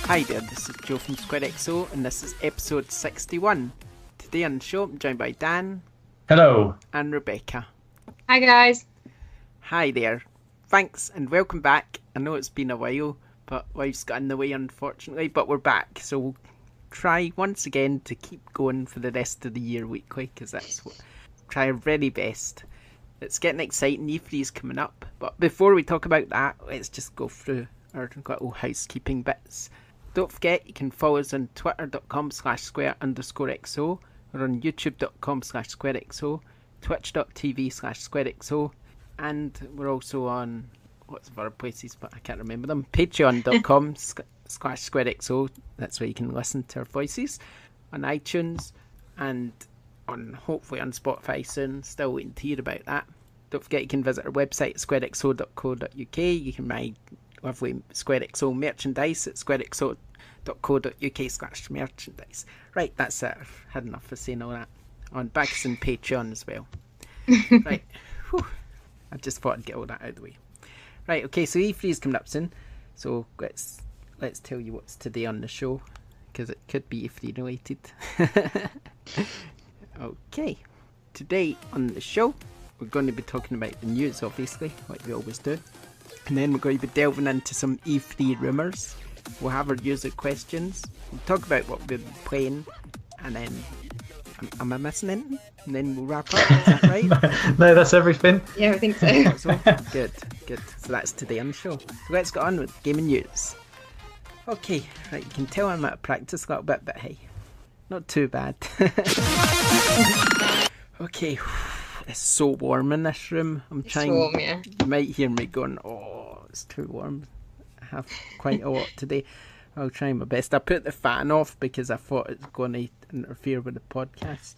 Hi there, this is Joe from SquareXO and this is episode 61. Today on the show I'm joined by Dan. Hello. And Rebecca. Hi guys. Hi there. Thanks and welcome back. I know it's been a while, but life's got in the way unfortunately, but we're back. So we'll try once again to keep going for the rest of the year weekly, because that's what try our very best. It's getting exciting, E3's coming up, but before we talk about that, let's just go through our little housekeeping bits. Don't forget you can follow us on twitter.com/square_XO or on youtube.com/squarexo, twitch.tv/squarexo, and we're also on lots of other places, but I can't remember them. Patreon.com/squarexo, that's where you can listen to our voices, on iTunes, and on hopefully on Spotify soon. Still waiting to hear about that. Don't forget you can visit our website squarexo.co.uk. You can buy lovely SquareXO merchandise at squarexo.co.uk/merchandise. Right, that's it. I've had enough of saying all that. On back us on Patreon as well. Right. Whew. I just thought I'd get all that out of the way. Right, okay, so E3 is coming up soon. So let's tell you what's today on the show, because it could be E3 related. Okay. Today on the show we're going to be talking about the news, obviously, like we always do. And then we're going to be delving into some E3 rumours. We'll have our user questions. We'll talk about what we've been playing. And then, am I missing anything? And then we'll wrap up, is that right? No, that's everything. Yeah, I think so. Good. So that's today on the show. So let's get on with gaming news. Okay, right, you can tell I'm out of practice a little bit, but hey, not too bad. Okay. It's so warm in this room. It's warm, yeah. You might hear me going, oh, it's too warm. I have quite a lot today. I'll try my best. I put the fan off because I thought it was going to interfere with the podcast.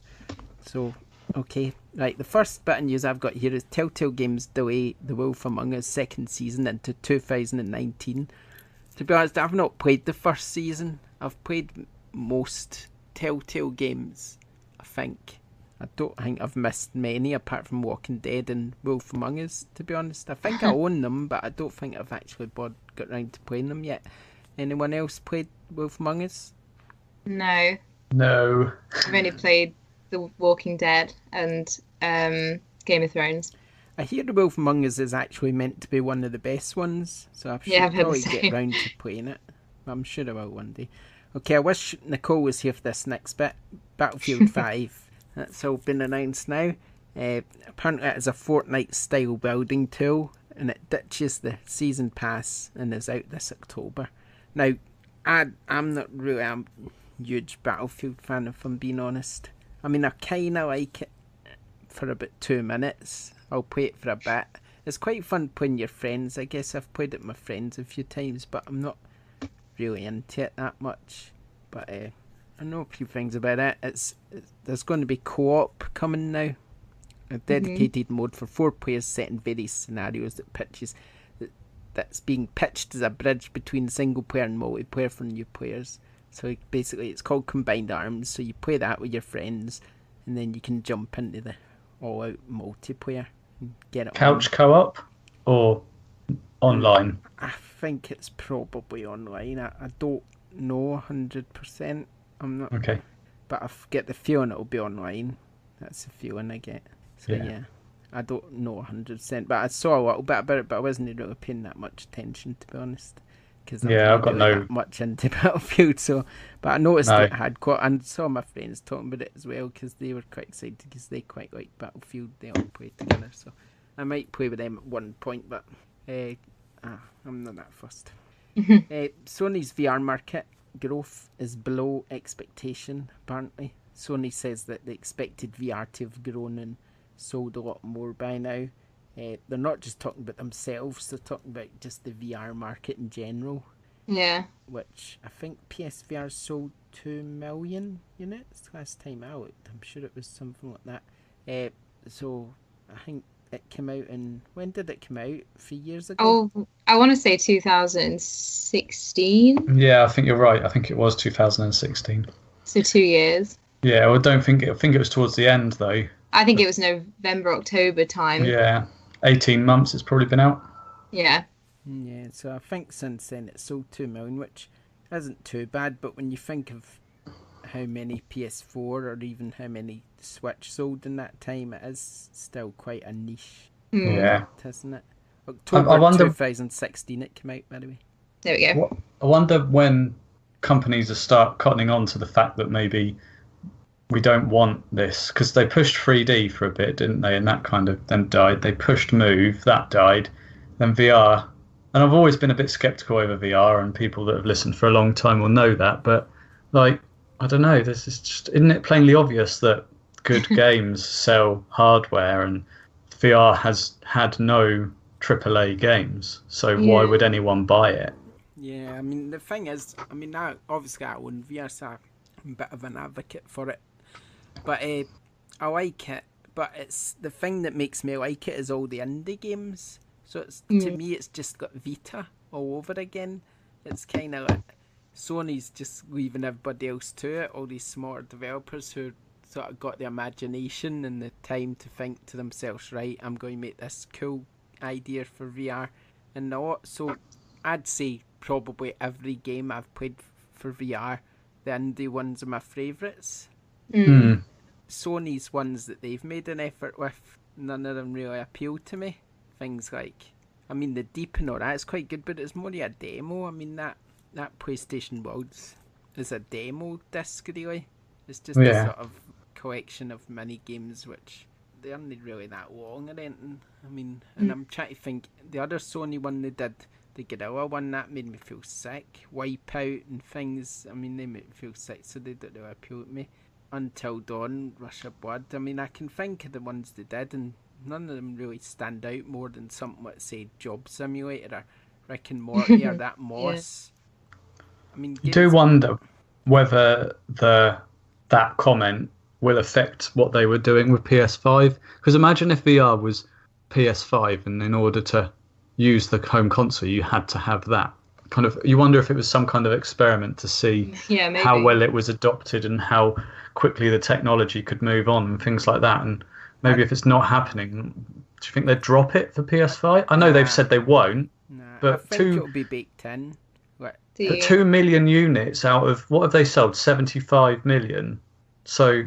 So, okay. Right, the first bit of news I've got here is Telltale Games delay The Wolf Among Us second season into 2019. To be honest, I've not played the first season. I've played most Telltale games, I think. I don't think I've missed many apart from Walking Dead and Wolf Among Us, to be honest. I think I own them, but I don't think I've actually got round to playing them yet. Anyone else played Wolf Among Us? No. I've only played The Walking Dead and Game of Thrones. I hear The Wolf Among Us is actually meant to be one of the best ones, so I should probably get round to playing it. I'm sure I will one day. Okay, I wish Nicole was here for this next bit. Battlefield 5. That's all been announced now. Apparently it is a Fortnite-style building tool, and it ditches the season pass and is out this October. Now, I'm not really a huge Battlefield fan, if I'm being honest. I mean, I kind of like it for about 2 minutes. I'll play it for a bit. It's quite fun playing your friends. I guess I've played it with my friends a few times, but I'm not really into it that much. But I know a few things about it. There's going to be co-op coming now. A dedicated mode for 4 players set in various scenarios that's being pitched as a bridge between single player and multiplayer for new players. So basically it's called Combined Arms. So you play that with your friends and then you can jump into the all-out multiplayer and get it Couch co-op or online? I think it's probably online. I don't know 100%. I'm not okay, but I get the feeling it'll be online. That's the feeling I get. So yeah, I don't know 100%, but I saw a little bit about it, but I wasn't really paying that much attention, to be honest, because I've got no that much into Battlefield. So, but I noticed it had quite, and saw my friends talking about it as well because they were quite excited because they quite like Battlefield. They all play together, so I might play with them at one point, but I'm not that fussed. Sony's VR market growth is below expectation, apparently. Sony says that they expected VR to have grown and sold a lot more by now. They're not just talking about themselves, they're talking about just the VR market in general. Yeah. Which I think PSVR sold 2 million units last time out. I'm sure it was something like that. So I think it came out in... When did it come out? 3 years ago? Oh, I want to say 2016. Yeah, I think you're right. I think it was 2016. So 2 years. Yeah, well, I think it was towards the end, though. I think it was November, October time. Yeah, 18 months it's probably been out. Yeah. Yeah, so I think since then it sold 2 million, which isn't too bad, but when you think of how many PS4 or even how many Switch sold in that time, it is still quite a niche product, isn't it? October I wonder, 2016 it came out, by the way. There we go. I wonder when companies will start cottoning on to the fact that maybe we don't want this, because they pushed 3D for a bit, didn't they? And that kind of then died. They pushed Move, that died. Then VR. And I've always been a bit skeptical over VR, and people that have listened for a long time will know that. But, like, I don't know. This is just, isn't it plainly obvious that good games sell hardware, and VR has had no AAA games. So why would anyone buy it? Yeah, I mean, the thing is, I mean, now, obviously I own VR, so I'm a bit of an advocate for it. But I like it. But it's the thing that makes me like it is all the indie games. So it's to me, it's just got Vita all over again. It's kind of like Sony's just leaving everybody else to it. All these smaller developers who sort of got the imagination and the time to think to themselves, right, I'm going to make this cool idea for VR and not. So I'd say probably every game I've played for VR, the indie ones are my favourites. Sony's ones that they've made an effort with, none of them really appeal to me. Things like, I mean, the Deep and all that, it's quite good, but it's more a demo. I mean, that PlayStation Worlds is a demo disc, really. It's just a sort of collection of mini games which they aren't really that long or anything. I mean, and I'm trying to think, the other Sony one they did, the Gorilla one, that made me feel sick. Wipeout and things, I mean, they made me feel sick, so they don't really appeal to me. Until Dawn, Rush of Blood, I mean, I can think of the ones they did, and none of them really stand out more than something like, say, Job Simulator or Rick and Morty or that Moss. I mean, you do wonder whether that comment will affect what they were doing with PS5. Because imagine if VR was PS5, and in order to use the home console, you had to have that. Kind of, you wonder if it was some kind of experiment to see how well it was adopted and how quickly the technology could move on and things like that. And maybe if it's not happening, do you think they'd drop it for PS5? I know they've said they won't, but I think it'll be baked in. But 2 million units out of, what have they sold? 75 million. So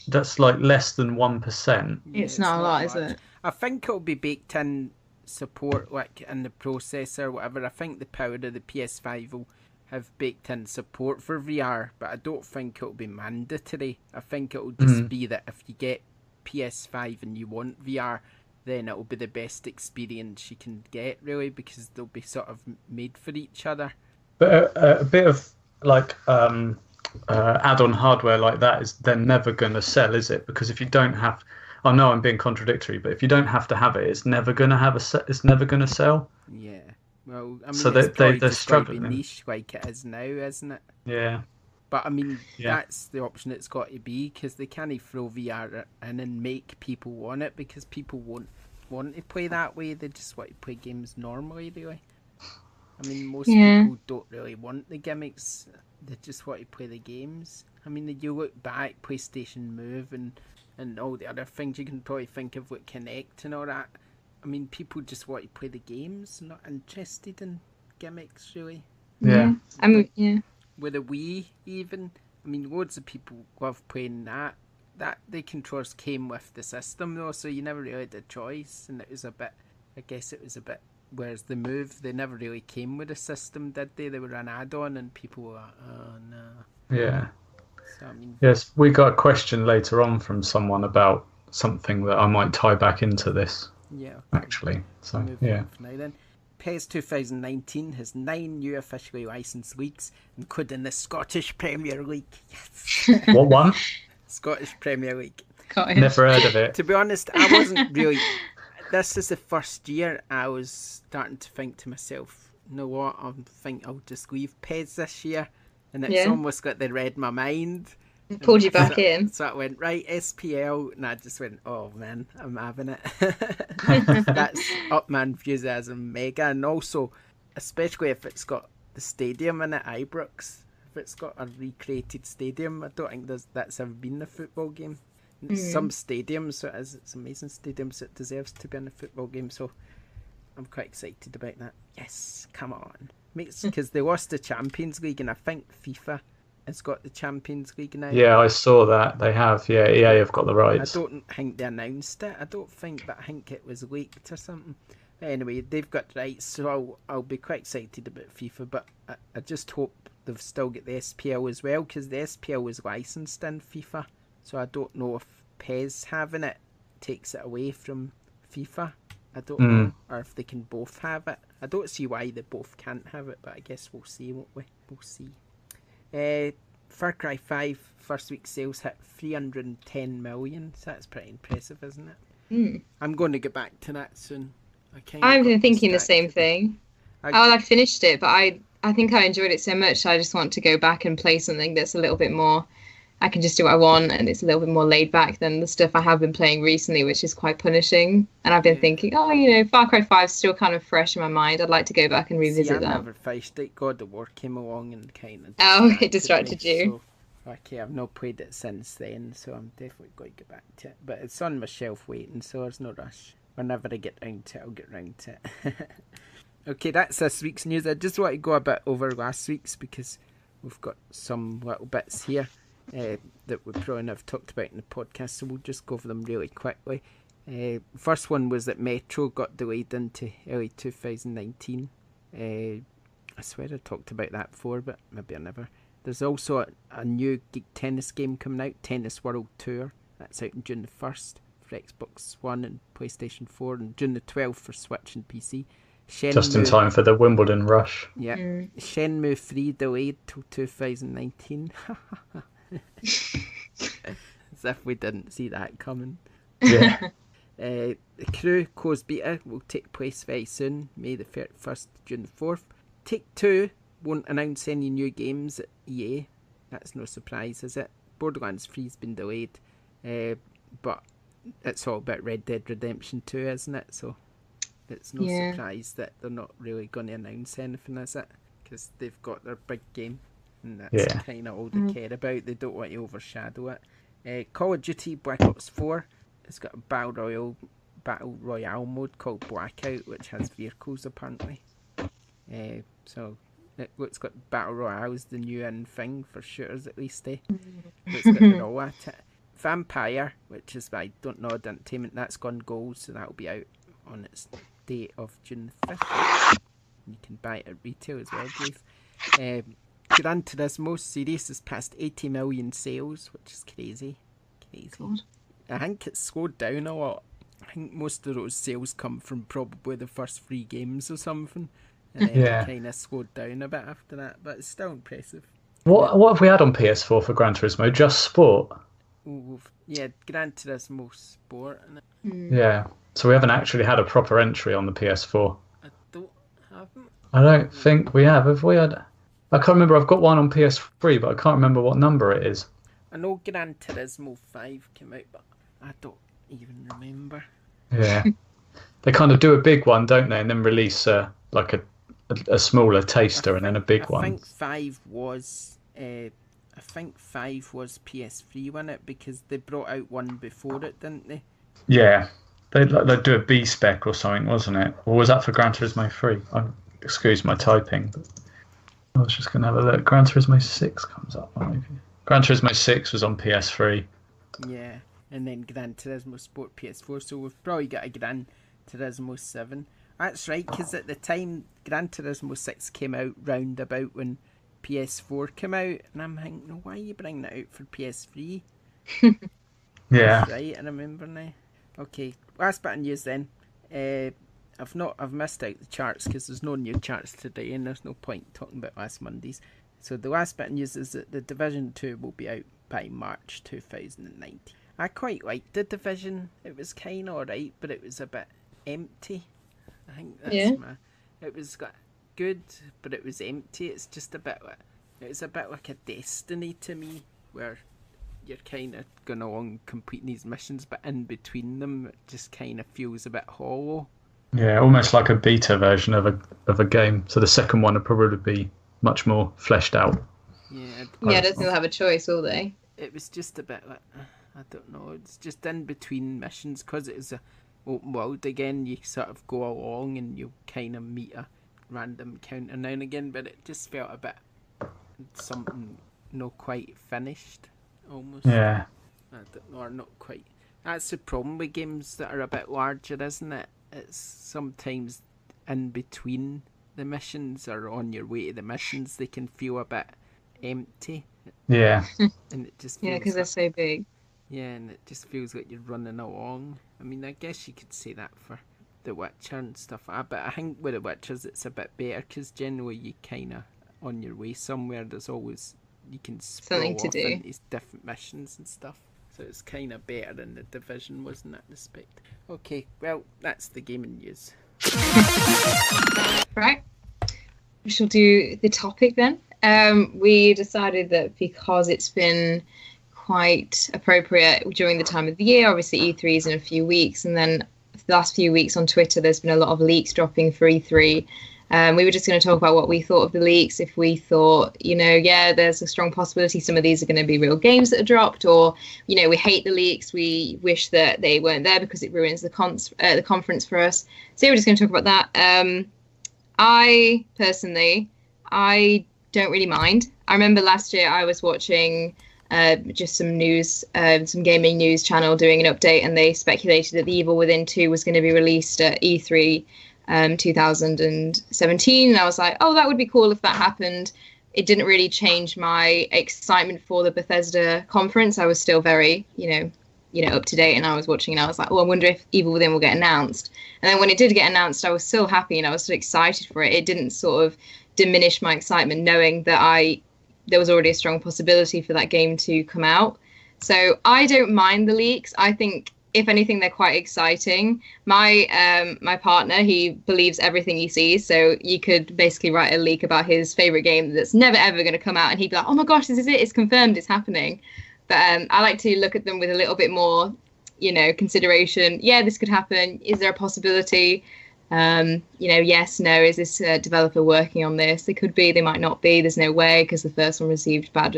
that's like less than 1%. It's not a lot, is it? I think it'll be baked in support, like in the processor or whatever. I think the power of the PS5 will have baked in support for VR, but I don't think it'll be mandatory. I think it'll just be that if you get PS5 and you want VR, then it'll be the best experience you can get, really, because they'll be sort of made for each other. But a bit of like add-on hardware like that is then never going to sell, is it? Because if you don't have, I know I'm being contradictory, but if you don't have to have it, it's never going to it's never going to sell. Yeah. Well, I mean, so they're struggling. Niche like it is now, isn't it? Yeah. But I mean, that's the option it's got to be, because they can't throw VR in and make people want it, because people won't want to play that way. They just want to play games normally, really. I mean, most people don't really want the gimmicks. They just want to play the games. I mean, you look back, PlayStation Move and all the other things you can probably think of with Kinect and all that. I mean, people just want to play the games, not interested in gimmicks, really. Yeah. I mean, With a Wii, even. I mean, loads of people love playing that. The controllers came with the system, though, so you never really had a choice. And it was a bit, whereas the Move, they never really came with a system, did they? They were an add-on, and people were like, oh, no. Yeah. So, I mean, yes, we got a question later on from someone about something that I might tie back into this. Yeah. Actually. So, Now then. PES 2019 has 9 new officially licensed leagues, including the Scottish Premier League. Yes. What one? Scottish Premier League. Never heard of it. To be honest, I wasn't really... This is the first year I was starting to think to myself, you know what, I think I'll just leave PES this year. And it's almost like they read my mind. Pulled you back in. So I went, right, SPL, and I just went, oh man, I'm having it. That's up my enthusiasm mega. And also, especially if it's got the stadium in it, Ibrox, if it's got a recreated stadium, I don't think that's ever been a football game. Some stadiums, it's amazing stadiums, it deserves to be in a football game, so I'm quite excited about that. Yes, come on. Because they lost the Champions League, and I think FIFA has got the Champions League now. Yeah, I saw that. They have. Yeah, EA have got the rights. I don't think they announced it. I think it was leaked or something. Anyway, they've got rights, so I'll be quite excited about FIFA, but I just hope they've still got the SPL as well, because the SPL was licensed in FIFA, so I don't know if PES having it takes it away from FIFA. I don't know, or if they can both have it. I don't see why they both can't have it, but I guess we'll see, won't we? We'll see. Far Cry 5 first week sales hit 310 million, so that's pretty impressive, isn't it? I'm going to get back to that soon. I've been thinking the same thing. I finished it, but I think I enjoyed it so much, so I just want to go back and play something that's a little bit more, I can just do what I want, and it's a little bit more laid back than the stuff I have been playing recently, which is quite punishing. And I've been thinking, Far Cry 5 is still kind of fresh in my mind. I'd like to go back and revisit that. I never finished it. God of War came along and kind of... Oh, it distracted you. So, okay, I've not played it since then, so I'm definitely going to get back to it. But it's on my shelf waiting, so there's no rush. Whenever I get round to it, I'll get round to it. Okay, that's this week's news. I just want to go a bit over last week's because we've got some little bits here that we probably have talked about in the podcast, so we'll just go over them really quickly. First one was that Metro got delayed into early 2019. I swear I talked about that before, but maybe I never. There's also a new geek tennis game coming out, Tennis World Tour. That's out on June the 1st. For Xbox One and PlayStation 4, and June the 12th for Switch and PC. Just in time for the Wimbledon rush. Yeah. Shenmue 3 delayed till 2019. As if we didn't see that coming. Yeah. The Crew closed beta will take place very soon, May the 31st, June the 4th. Take-Two won't announce any new games at EA. That's no surprise, is it? Borderlands 3's been delayed, but it's all about Red Dead Redemption 2, isn't it? So it's no surprise that they're not really going to announce anything, is it? Because they've got their big game, and that's kind of all they care about. They don't want to overshadow it. Call of Duty Black Ops 4 has got a battle royale mode called Blackout, which has vehicles apparently. So it's got battle royale is the new in thing for shooters, at least. It's got it all at it. Vampire, which is by Don't Nod Entertainment, that's gone gold, so that'll be out on its date of June 5th. You can buy it at retail as well, Dave. Gran Turismo series has passed 80 million sales, which is crazy. God. I think it's slowed down a lot. I think most of those sales come from probably the first 3 games or something, and then it kind of slowed down a bit after that, but it's still impressive. What have we had on PS4 for Gran Turismo? Just Sport? Yeah, Gran Turismo Sport. Yeah, so we haven't actually had a proper entry on the PS4. I don't think we have we had? I can't remember. I've got one on PS3, but I can't remember what number it is. I know Gran Turismo 5 came out, but I don't even remember. Yeah, they kind of do a big one, don't they, and then release like a smaller taster and then a big one. I think 5 was PS3, wasn't it? Because they brought out one before it, didn't they? Yeah, they'd do a B spec or something, wasn't it? Or was that for Gran Turismo 3? Excuse my typing, but I was just going to have a look. Gran Turismo 6 comes up, maybe. Gran Turismo 6 was on PS3. Yeah, and then Gran Turismo Sport PS4, so we've probably got a Gran Turismo 7. That's right, because at the time Gran Turismo 6 came out round about when PS4 came out, and I'm thinking, why are you bringing that out for PS3? Yeah. That's right, I remember now. Okay, last bit of news then. I've missed out the charts because there's no new charts today, and there's no point talking about last Monday's. So the last bit of news is that the Division 2 will be out by March 2019. I quite liked the Division. It was kind of alright, but it was a bit empty. I think that's it was good, but it was empty. It's just it was a bit like a Destiny to me, where you're kind of going along completing these missions, but in between them it just kind of feels a bit hollow. Yeah, almost like a beta version of a game. So the second one would probably be much more fleshed out. Yeah, I don't think they'll have a choice, will they? It was just a bit like, I don't know, it's just in between missions, because it is a open world again. You sort of go along and you kind of meet a random counter now and again, but it just felt a bit something not quite finished, almost. Yeah. Or not quite. That's the problem with games that are a bit larger, isn't it? It's sometimes in between the missions or on your way to the missions, they can feel a bit empty. Yeah. And it just feels because they're so big. Yeah, and it just feels like you're running along. I mean, I guess you could say that for The Witcher and stuff. But I think with The Witchers, it's a bit better because generally you kind of on your way somewhere. There's always you can something to do into different missions and stuff. So it's kind of better than The Division was in that respect. Okay, well, that's the gaming news. Right. We shall do the topic then. We decided that because it's been quite appropriate during the time of the year, obviously E3 is in a few weeks, and then the last few weeks on Twitter there's been a lot of leaks dropping for E3. We were just going to talk about what we thought of the leaks, if we thought, there's a strong possibility some of these are going to be real games that are dropped, or, we hate the leaks, we wish that they weren't there because it ruins the conference for us. So we're just going to talk about that. I don't really mind. I remember last year I was watching just some news, some gaming news channel doing an update, and they speculated that The Evil Within 2 was going to be released at E3 2017, and I was like, oh, that would be cool if that happened. It didn't really change my excitement for the Bethesda conference. I was still very, up to date, and I was watching, and I was like, oh, I wonder if Evil Within will get announced. And then when it did get announced, I was still happy, and I was so excited for it. It didn't sort of diminish my excitement knowing that there was already a strong possibility for that game to come out. So I don't mind the leaks. I think, if anything, they're quite exciting. My partner, he believes everything he sees. So you could basically write a leak about his favorite game that's never, ever going to come out, and he'd be like, oh my gosh, this is it. It's confirmed. It's happening. But I like to look at them with a little bit more, consideration. Yeah, this could happen. Is there a possibility? Yes, no. Is this developer working on this? They could be. They might not be. There's no way because the first one received bad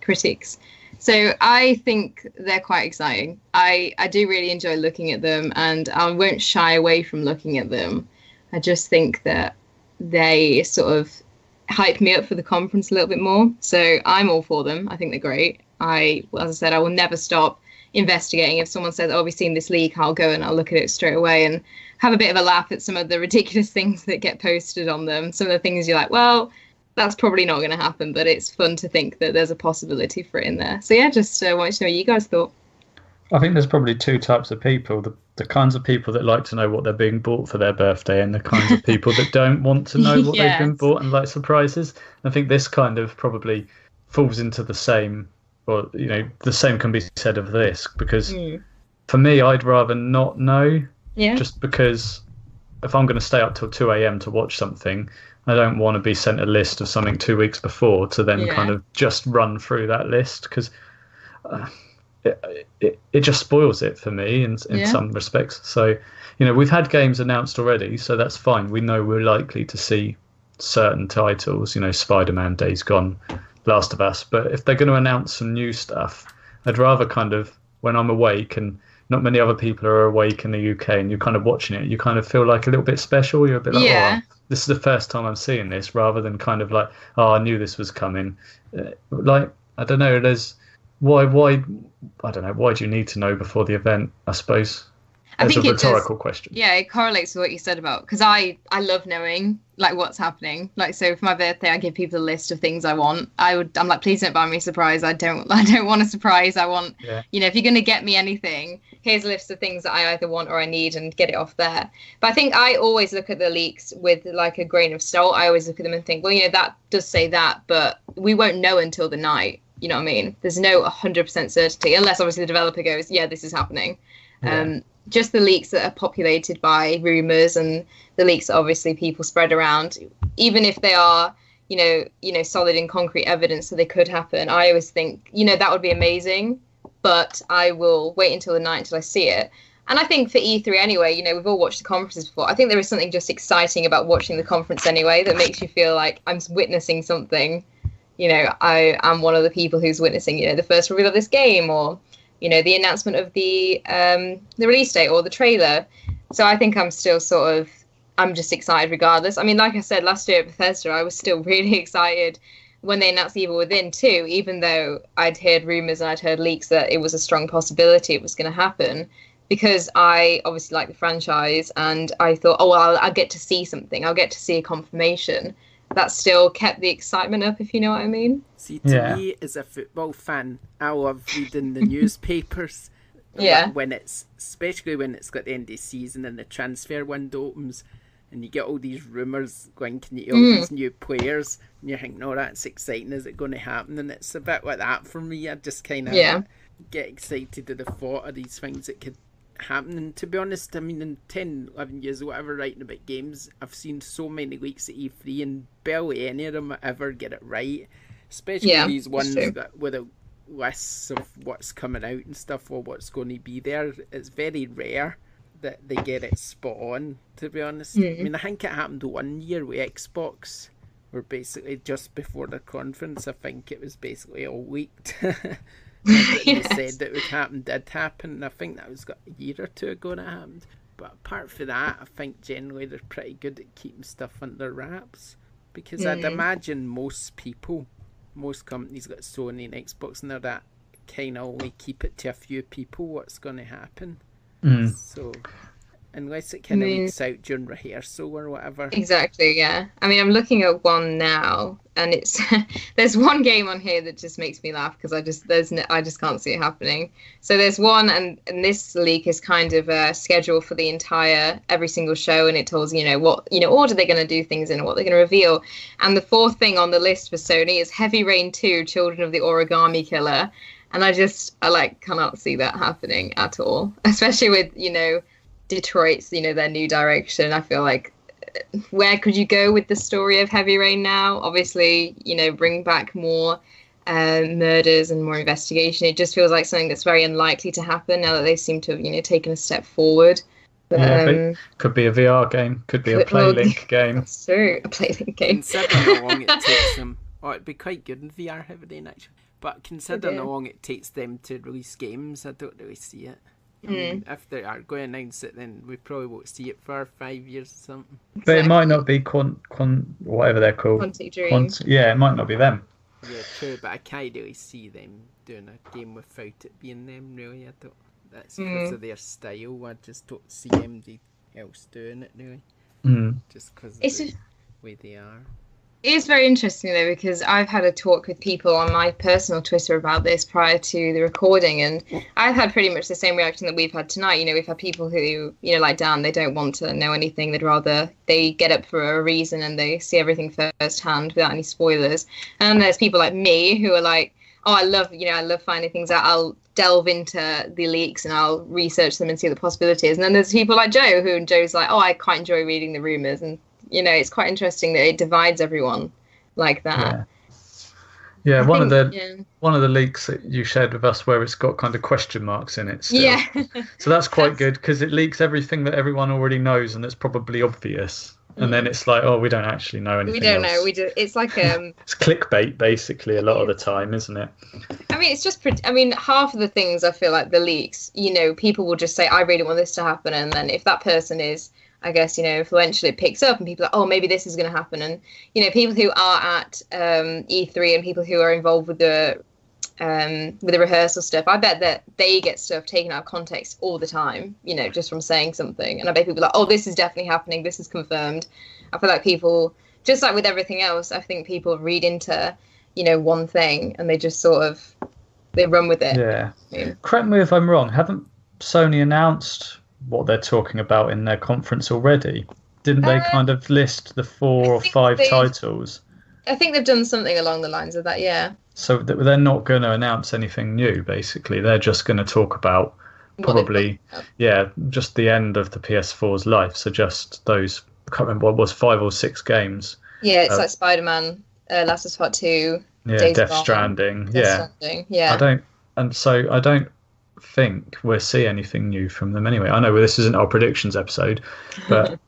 critics. So I think they're quite exciting. I do really enjoy looking at them, and I won't shy away from looking at them. I just think that they sort of hype me up for the conference a little bit more. So I'm all for them. I think they're great. As I said, I will never stop investigating. If someone says, oh, we've seen this leak, I'll go and I'll look at it straight away and have a bit of a laugh at some of the ridiculous things that get posted on them. Some of the things you're like, well, that's probably not going to happen, but it's fun to think that there's a possibility for it in there. So yeah, just wanted to know what you guys thought. I think there's probably two types of people. The kinds of people that like to know what they're being bought for their birthday, and the kinds of people that don't want to know what they've been bought and like surprises. I think this kind of probably falls into the same, or the same can be said of this, because for me, I'd rather not know. Yeah. Just because if I'm going to stay up till 2 a.m. to watch something, I don't want to be sent a list of something 2 weeks before to then kind of just run through that list, because it just spoils it for me in some respects. So, we've had games announced already, so that's fine. We know we're likely to see certain titles, Spider-Man, Days Gone, Last of Us. But if they're going to announce some new stuff, I'd rather kind of, when I'm awake and not many other people are awake in the UK and you're kind of watching it, you kind of feel like a little bit special. You're a bit like, oh, this is the first time I'm seeing this, rather than kind of like, oh, I knew this was coming. I don't know, why I don't know, why do you need to know before the event, I suppose? That's a rhetorical question. Yeah, it correlates with what you said about, because I love knowing like what's happening. Like, so for my birthday, I give people a list of things I want. I'm like, please don't buy me a surprise. I don't want a surprise. I want, if you're going to get me anything, here's a list of things that I either want or I need, and get it off there. But I think I always look at the leaks with like a grain of salt. I always look at them and think, well, that does say that, but we won't know until the night. You know what I mean? There's no 100% certainty, unless obviously the developer goes, yeah, this is happening. Just the leaks that are populated by rumors, and the leaks that obviously people spread around, even if they are, solid and concrete evidence that they could happen, I always think, that would be amazing, but I will wait until the night until I see it. And I think for E3 anyway, we've all watched the conferences before. I think there is something just exciting about watching the conference anyway that makes you feel like I'm witnessing something. I am one of the people who's witnessing, the first reveal of this game, or the announcement of the release date or the trailer. So I think I'm still sort of I'm just excited regardless. I mean, like I said, last year at Bethesda, I was still really excited when they announced Evil Within 2, even though I'd heard rumours and I'd heard leaks that it was a strong possibility it was going to happen, because I obviously like the franchise, and I thought, oh, well, I'll get to see something. I'll get to see a confirmation. That still kept the excitement up, if you know what I mean. See, to me, as a football fan, I love reading the newspapers. Yeah. Especially when it's got the end of the season and the transfer window opens, and you get all these rumours going, can you get all these new players, and you think, no, that's exciting, is it going to happen? And it's a bit like that for me. I just kind of get excited at the thought of these things that could happen. And to be honest, I mean, in 10, 11 years, whatever, writing about games, I've seen so many leaks at E3, and barely any of them ever get it right, especially these ones that with a lists of what's coming out and stuff, or what's going to be there. It's very rare that they get it spot on, to be honest. I mean, I think it happened 1 year with Xbox, where basically just before the conference, I think it was basically all leaked. They said that would happen, did happen, and I think that was got a year or two ago that happened. But apart from that, I think generally they're pretty good at keeping stuff under wraps, because I'd imagine most companies got Sony and Xbox, and they're that kind of only keep it to a few people what's going to happen. So unless it kind of leaks out during rehearsal or whatever. Exactly, yeah. I mean, I'm looking at one now, and it's there's one game on here that just makes me laugh, because I just can't see it happening. So there's one, and this leak is kind of a schedule for the entire every single show, and it tells what order they're going to do things in, and what they're going to reveal. And the fourth thing on the list for Sony is Heavy Rain 2: Children of the Origami Killer. And I cannot see that happening at all, especially with, Detroit's, their new direction. I feel like, where could you go with the story of Heavy Rain now? Obviously, bring back more murders and more investigation. It just feels like something that's very unlikely to happen now that they seem to have, taken a step forward. But, could be a VR game, could be a PlayLink game. That's true, a PlayLink game. Considering how long it takes them, it'd be quite good in VR, Heavy Rain, actually. But considering how long it takes them to release games, I don't really see it. I mean, if they are going to announce it, then we probably won't see it for 5 years or something. But it might not be whatever they're called. Quantic Dream. Yeah, it might not be them. Yeah, true, but I can't really see them doing a game without it being them, really. I don't. That's because of their style. I just don't see anybody else doing it, really. Just because of the way they are. It is very interesting, though, because I've had a talk with people on my personal Twitter about this prior to the recording, and I've had pretty much the same reaction that we've had tonight. We've had people who, like Dan, they don't want to know anything. They'd rather they get up for a reason and they see everything firsthand without any spoilers. And there's people like me who are like, oh, I love finding things out. I'll delve into the leaks and I'll research them and see the possibilities. And then there's people like Joe's like, oh, I quite enjoy reading the rumors. And it's quite interesting that it divides everyone like that. Yeah, one of the leaks that you shared with us where it's got kind of question marks in it still. Yeah. So that's quite good, because it leaks everything that everyone already knows and that's probably obvious. And then it's like, oh, we don't actually know anything. We don't else. know. It's like it's clickbait basically a lot of the time, isn't it? I mean, it's just half of the things I feel like the leaks, people will just say, I really want this to happen, and then if that person is, I guess, influential, it picks up and people are like, oh, maybe this is going to happen. And, people who are at E3 and people who are involved with the rehearsal stuff, I bet that they get stuff taken out of context all the time, just from saying something. And I bet people are like, oh, this is definitely happening. This is confirmed. I feel like people, just like with everything else, I think people read into, one thing and they just sort of, they run with it. Yeah. Correct me if I'm wrong. Haven't Sony announced what they're talking about in their conference already? Didn't they kind of list the 4 or 5 titles? I think they've done something along the lines of that, yeah. So they're not going to announce anything new, basically. They're just going to talk about probably, just the end of the PS4's life. So just those, I can't remember what it was, 5 or 6 games. Yeah, it's like Spider-Man, Last of Us Part 2, Death Stranding. I don't think we'll see anything new from them anyway. I know this isn't our predictions episode, but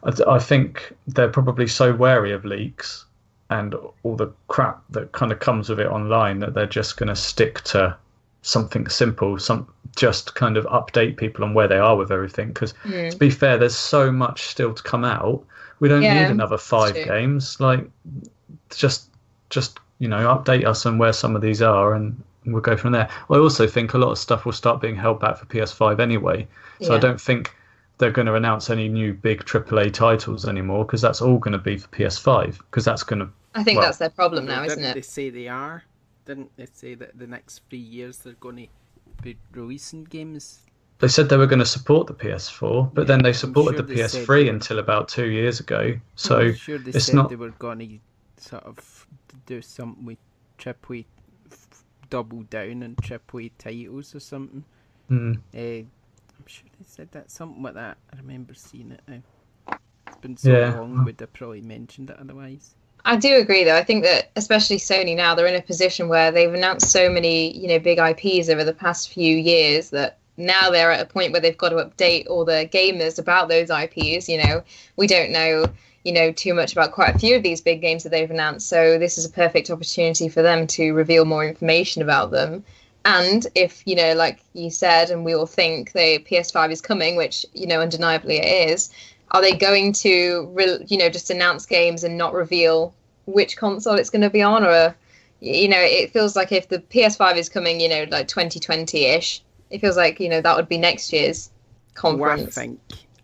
I think they're probably so wary of leaks and all the crap that kind of comes with it online that they're just going to stick to something simple, just kind of update people on where they are with everything. Because to be fair, there's so much still to come out. We don't need another 5 games. Like, just update us on where some of these are, and we'll go from there. I also think a lot of stuff will start being held back for PS5 anyway. So I don't think they're going to announce any new big AAA titles anymore, because that's all going to be for PS5. Because that's going to. I think that's their problem now, isn't it? They say they are. Didn't they say that the next 3 years they're going to be releasing games? They said they were going to support the PS4, but then they supported the PS3 until about 2 years ago. So I'm sure they said they were going to sort of do something with AAA, double down on AAA titles or something. I'm sure they said that, something like that. I remember seeing it now. It's been so long, would have probably mentioned it otherwise. I do agree, though. I think that especially Sony now, they're in a position where they've announced so many, big IPs over the past few years that now they're at a point where they've got to update all the gamers about those IPs. We don't know, too much about quite a few of these big games that they've announced. So this is a perfect opportunity for them to reveal more information about them. And if, like you said, and we all think the PS5 is coming, which, undeniably it is, are they going to, just announce games and not reveal which console it's going to be on? Or, it feels like if the PS5 is coming, like 2020-ish, it feels like, that would be next year's conference. Well,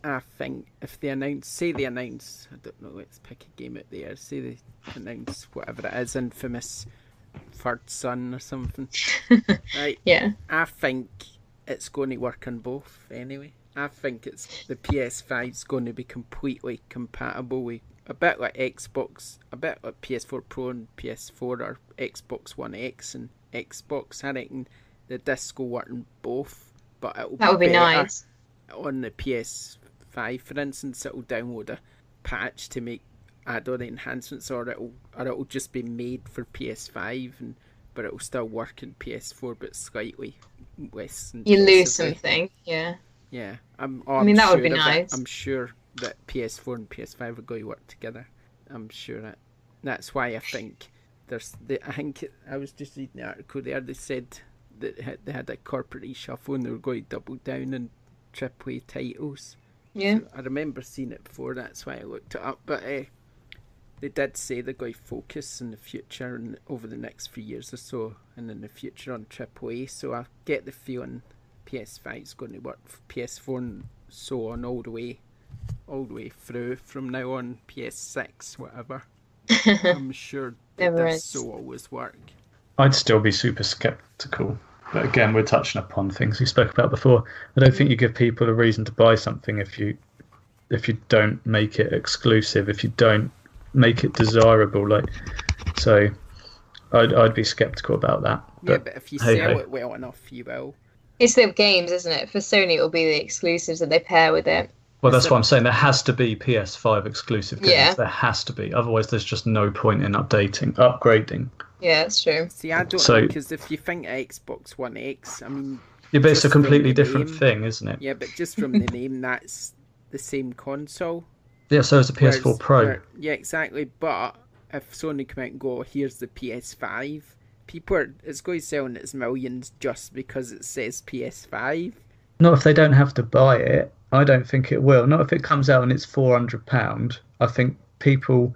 I think if they announce, I don't know, let's pick a game out there, say they announce whatever it is, Infamous Third Son or something. Right? Yeah. I think it's going to work on both anyway. I think the PS5's going to be completely compatible with a bit like Xbox, a bit like PS4 Pro and PS4 or Xbox One X and Xbox. I reckon the disc will work on both, but that would be nice. On the PS5, for instance, it'll download a patch to make add-on enhancements, or it'll just be made for PS5, but it'll still work in PS4, but slightly less. You lose something, yeah. Yeah, that would be nice. I'm sure that PS4 and PS5 are going to work together. I'm sure that's why I think I was just reading the article there. They said that they had a corporate reshuffle and they were going to double down on AAA titles. Yeah, so I remember seeing it before. That's why I looked it up. But they did say they're going to focus in the future and over the next 3 years or so, and in the future on AAA. So I get the feeling PS5 is going to work for PS4 and so on all the way through from now on, PS6, whatever. I'm sure this will always work. I'd still be super skeptical, but again, we're touching upon things we spoke about before. I don't think you give people a reason to buy something if you don't make it exclusive, if you don't make it desirable. So I'd be skeptical about that. But if you sell it well enough, you will. It's the games, isn't it? For Sony, it'll be the exclusives that they pair with it. Well, that's what I'm saying. There has to be PS5 exclusive games. Yeah. There has to be. Otherwise, there's just no point in upgrading. Yeah, that's true. See, I don't know, because if you think Xbox One X, I mean... Yeah, but it's a completely different thing, isn't it? Yeah, but just from the name, that's the same console. Yeah, so is the PS4 Pro. Yeah, exactly. But if Sony come out and go, here's the PS5... it's going to sell in its millions just because it says PS5. Not if they don't have to buy it. I don't think it will. Not if it comes out and it's £400. I think people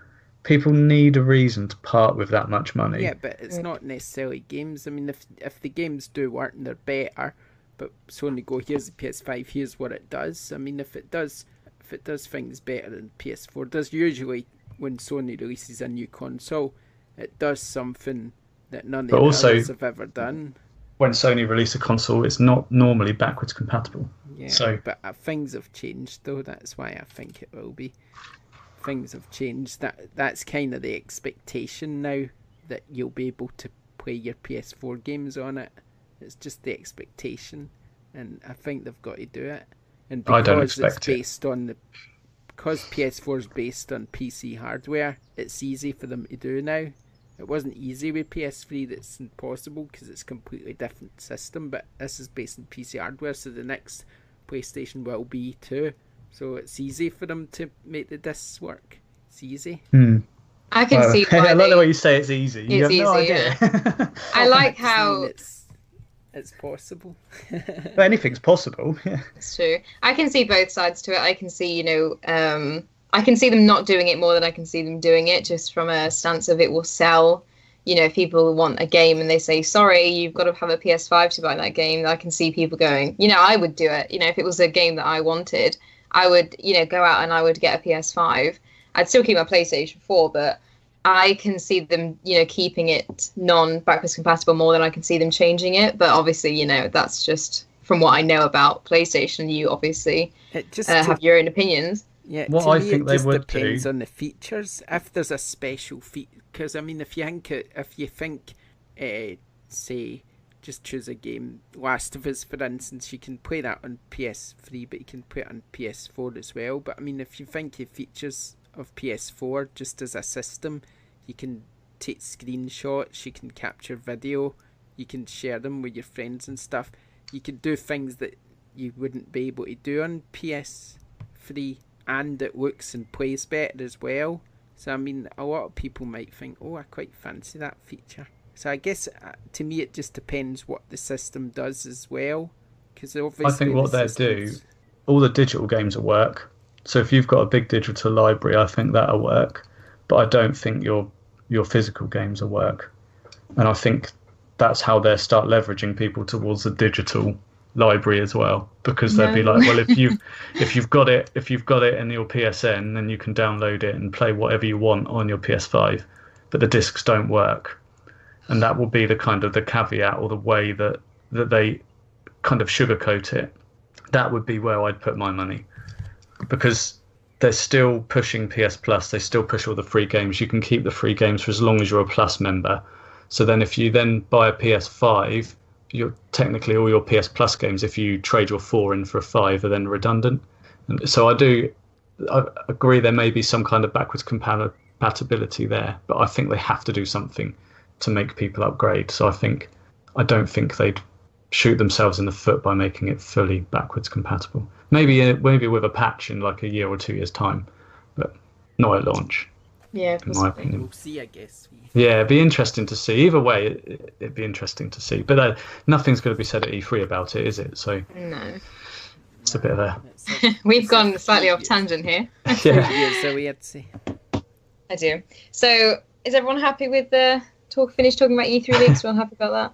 need a reason to part with that much money. Yeah, but it's not necessarily games. I mean, if the games do work and they're better, but Sony go, here's the PS5, here's what it does. I mean, if it does things better than PS4 does, usually when Sony releases a new console, it does something that none of the others have ever done. When Sony release a console, it's not normally backwards compatible. Yeah, but things have changed, though. That's why I think it will be. Things have changed. That's kind of the expectation now, that you'll be able to play your PS4 games on it. It's just the expectation, and I think they've got to do it. And because I don't expect because PS4 is based on PC hardware, it's easy for them to do now. It wasn't easy with PS3, that's impossible because it's a completely different system, but this is based on PC hardware, so the next PlayStation will be too. So it's easy for them to make the discs work. It's easy. I can see why I love the way you say it's easy. You have no idea. Yeah. I like how it's possible. But anything's possible. Yeah, it's true. I can see both sides to it. I can see, I can see them not doing it more than I can see them doing it, just from a stance of it will sell. If people want a game and they say, sorry, you've got to have a PS5 to buy that game, I can see people going, I would do it. If it was a game that I wanted, I would, go out and I would get a PS5. I'd still keep my PlayStation 4, but I can see them, keeping it non-backwards compatible more than I can see them changing it. But obviously, that's just from what I know about PlayStation. You obviously have your own opinions. Yeah, what I think they would depends on the features. If there's a special feature, because I mean, if you think, say, just choose a game, Last of Us, for instance, you can play that on PS3, but you can play it on PS4 as well. But I mean, if you think the features of PS4 just as a system, you can take screenshots, you can capture video, you can share them with your friends and stuff. You can do things that you wouldn't be able to do on PS3, and it looks and plays better as well. So I mean, a lot of people might think, oh, I quite fancy that feature. So I guess to me it just depends what the system does as well, because obviously I think what they do, all the digital games will work. So if you've got a big digital library, I think that'll work. But I don't think your physical games will work. And I think that's how they'll start leveraging people towards the digital library as well, because they'll be like, well, if you've got it in your PSN, then you can download it and play whatever you want on your PS5, but the discs don't work. And that will be the kind of the caveat, or the way that they kind of sugarcoat it. That would be where I'd put my money, because they're still pushing PS Plus. They still push all the free games. You can keep the free games for as long as you're a Plus member. So then if you then buy a PS5, you're technically all your PS Plus games, if you trade your 4 in for a 5, are then redundant. And so I agree there may be some kind of backwards compatibility there, but I think they have to do something to make people upgrade. So I don't think they'd shoot themselves in the foot by making it fully backwards compatible. Maybe with a patch in like a year or 2 years' time, but not at launch. Yeah, in my opinion. We'll see, I guess. Yeah, it'd be interesting to see. Either way, it'd be interesting to see. But nothing's going to be said at E3 about it, is it? So no, it's a bit of a. We've gone slightly off tangent here. Yeah. So we had to see. I do. So is everyone happy with the talk? Finished talking about E3 leaks? Everyone happy about that?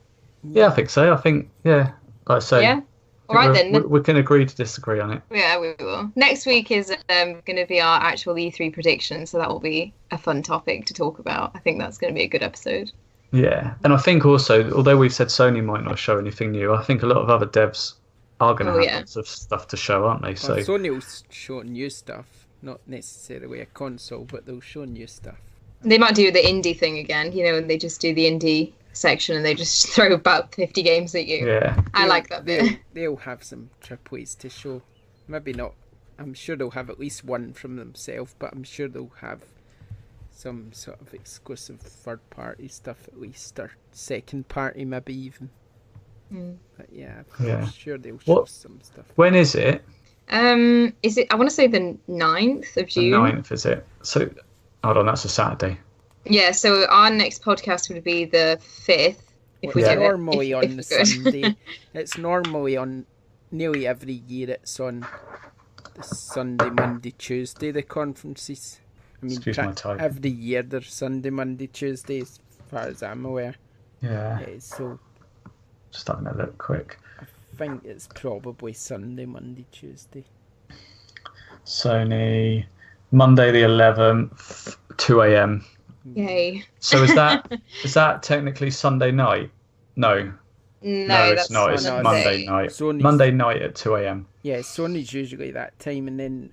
Yeah, I think so. I think like I say. Yeah. All right then. We can agree to disagree on it. Yeah, we will. Next week is going to be our actual E3 prediction, so that will be a fun topic to talk about. I think that's going to be a good episode. Yeah, and I think also, although we've said Sony might not show anything new, I think a lot of other devs are going to have lots of stuff to show, aren't they? So Sony will show new stuff, not necessarily a console, but they'll show new stuff. They might do the indie thing again, and they just do the indie section and they just throw about 50 games at you. Yeah, I like that bit. They'll have some AAAs to show. Maybe not. I'm sure they'll have at least one from themselves, but I'm sure they'll have some sort of exclusive third-party stuff at least, or second-party maybe even. But yeah, I'm sure they'll show some stuff. When is it? Is it? I want to say the 9th of June. The 9th, is it? So, hold on, that's a Saturday. Yeah, so our next podcast would be the 5th. If we do normally on the Sunday. It's normally on nearly every year. It's on the Sunday, Monday, Tuesday. The conferences. I mean, every year they're Sunday, Monday, Tuesday, as far as I'm aware. Yeah. So just having a look quick. I think it's probably Sunday, Monday, Tuesday. Sony, Monday the 11th, 2 a.m. Yay. So is that technically Sunday night? No, it's not. It's Monday night. Monday night at 2 a.m. Yeah, Sony's usually that time, and then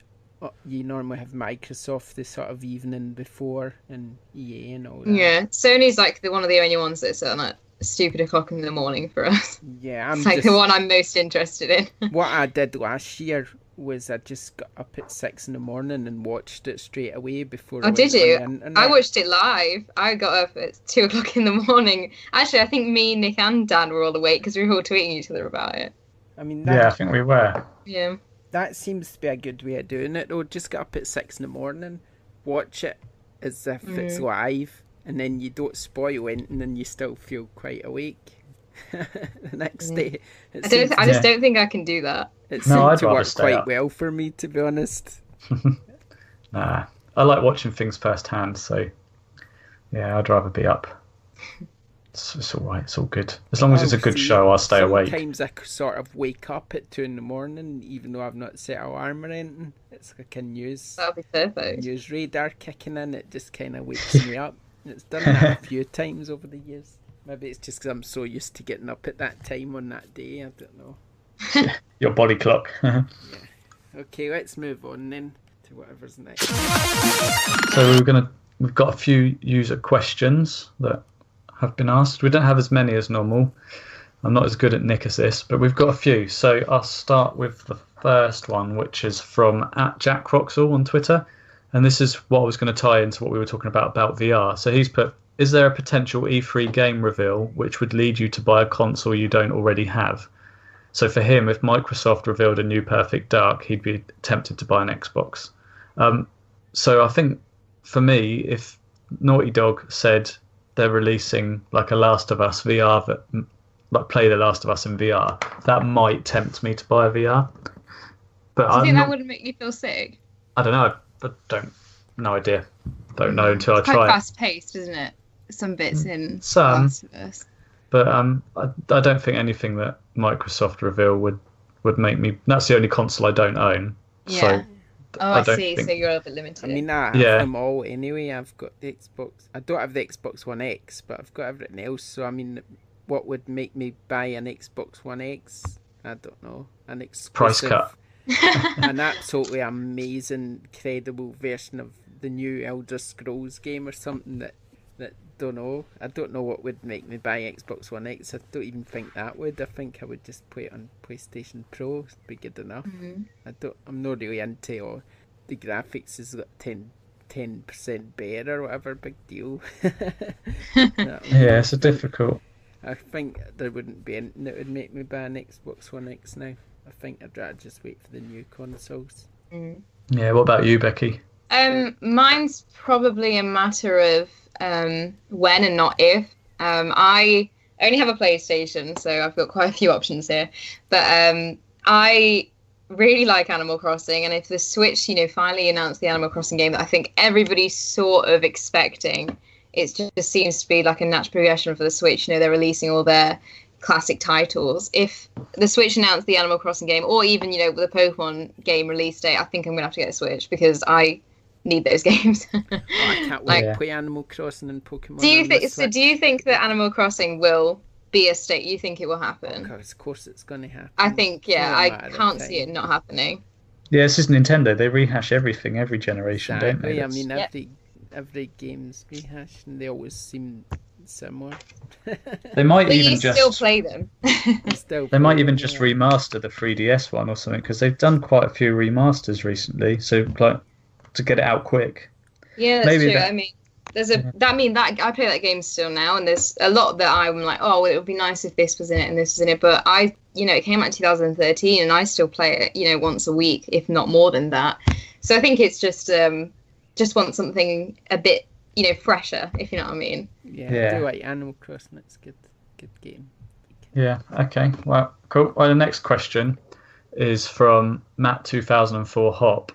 you normally have Microsoft the sort of evening before, and EA and all that. Yeah, Sony's like one of the only ones that's at like stupid o'clock in the morning for us. Yeah, it's like the one I'm most interested in. What I did last year was I just got up at 6 a.m. and watched it straight away before. Oh, did you? I watched it live. I got up at 2 o'clock in the morning. Actually, I think me, Nick, and Dan were all awake because we were all tweeting each other about it. I mean, I think we were. Yeah. That seems to be a good way of doing it, though. Just get up at 6 a.m, watch it as if it's live, and then you don't spoil anything, and you still feel quite awake. the next day. I just don't think I can do that. It seemed to work quite well for me, to be honest. Nah, I like watching things firsthand, so yeah, I'd rather be up. It's all right. It's all good. As long as it's a good show, I'll stay awake. Sometimes I sort of wake up at 2 a.m, even though I've not set alarm or anything. It's like a news radar kicking in. It just kind of wakes me up. It's done that a few times over the years. Maybe it's just because I'm so used to getting up at that time on that day. I don't know. Your body clock. Yeah. Okay, let's move on then to whatever's next. So we've got a few user questions that have been asked. We don't have as many as normal. I'm not as good at Nick as this, but we've got a few. So I'll start with the first one, which is from @JackRoxall on Twitter. And this is what I was going to tie into what we were talking about VR. So he's put, is there a potential E3 game reveal which would lead you to buy a console you don't already have? So for him, if Microsoft revealed a new Perfect Dark, he'd be tempted to buy an Xbox. So I think for me, if Naughty Dog said they're releasing like a Last of Us VR, like play The Last of Us in VR, that might tempt me to buy a VR. But do you think that wouldn't make you feel sick? I don't know. No idea. Don't know until it's I try. Quite fast paced, isn't it? Some bits in some, Last of Us. But I don't think anything that Microsoft reveal would make me. That's the only console I don't own. Yeah. So I see. So you're a bit limited. I mean, I have them all anyway. I've got the Xbox. I don't have the Xbox One X, but I've got everything else. So I mean, what would make me buy an Xbox One X? I don't know. An exclusive, price cut. an absolutely amazing, credible version of the new Elder Scrolls game or something that don't know. I don't know what would make me buy Xbox One X. I don't even think that would. I think I would just play it on PlayStation Pro. It'd be good enough. Mm-hmm. I'm not really into the graphics is like 10% better or whatever. Big deal. Yeah, it's a difficult. I think there wouldn't be anything that would make me buy an Xbox One X now. I think I'd rather just wait for the new consoles. Mm. Yeah, what about you, Becky? Mine's probably a matter of when and not if. I only have a PlayStation, so I've got quite a few options here. But I really like Animal Crossing, and if the Switch, finally announced the Animal Crossing game that I think everybody's sort of expecting, it just seems to be like a natural progression for the Switch. They're releasing all their classic titles. If the Switch announced the Animal Crossing game, or even with the Pokemon game release date, I think I'm gonna have to get a Switch because I need those games. I can't wait to play Animal Crossing and Pokemon. Do you think that Animal Crossing will be a state? You think it will happen? Of course it's going to happen. I think, I can't see it not happening. Yeah, this is Nintendo. They rehash everything every generation, don't they? I mean, every game's rehashed, and they always seem similar. They might but even you just still play them. They might even just remaster the 3DS one or something, because they've done quite a few remasters recently. So like to get it out quick. Yeah, that's true. I mean, I play that game still now, and there's a lot that I'm like, oh, well, it would be nice if this was in it and this was in it. But it came out in 2013, and I still play it, once a week, if not more than that. So I think it's just want something a bit, fresher, if you know what I mean. Yeah. I do like Animal Crossing. It's a good game. Yeah. Okay. Well, cool. Well, the next question is from Matt2004 Hop.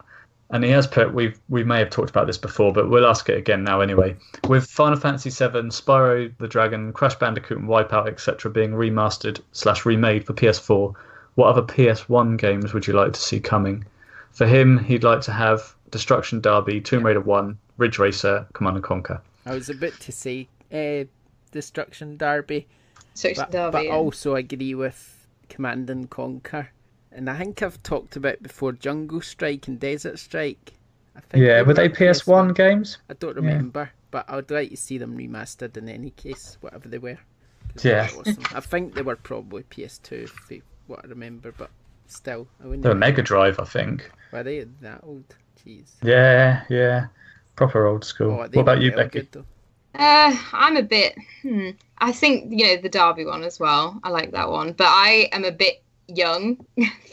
And he has put, we may have talked about this before, but we'll ask it again now anyway. With Final Fantasy VII, Spyro the Dragon, Crash Bandicoot and Wipeout, etc. being remastered/remade for PS4, what other PS1 games would you like to see coming? For him, he'd like to have Destruction Derby, Tomb Raider 1, Ridge Racer, Command & Conquer. I was about to say Destruction Derby. But also agree with Command & Conquer. And I think I've talked about before Jungle Strike and Desert Strike. I think were they PS1 games? I don't remember, but I'd like to see them remastered in any case, whatever they were. Yeah. Awesome. I think they were probably PS2, what I remember, but still. They were Mega Drive, I think. Were they that old? Jeez. Yeah. Proper old school. What about you, Becky? I'm a bit... I think, the Derby one as well. I like that one. But I am a bit young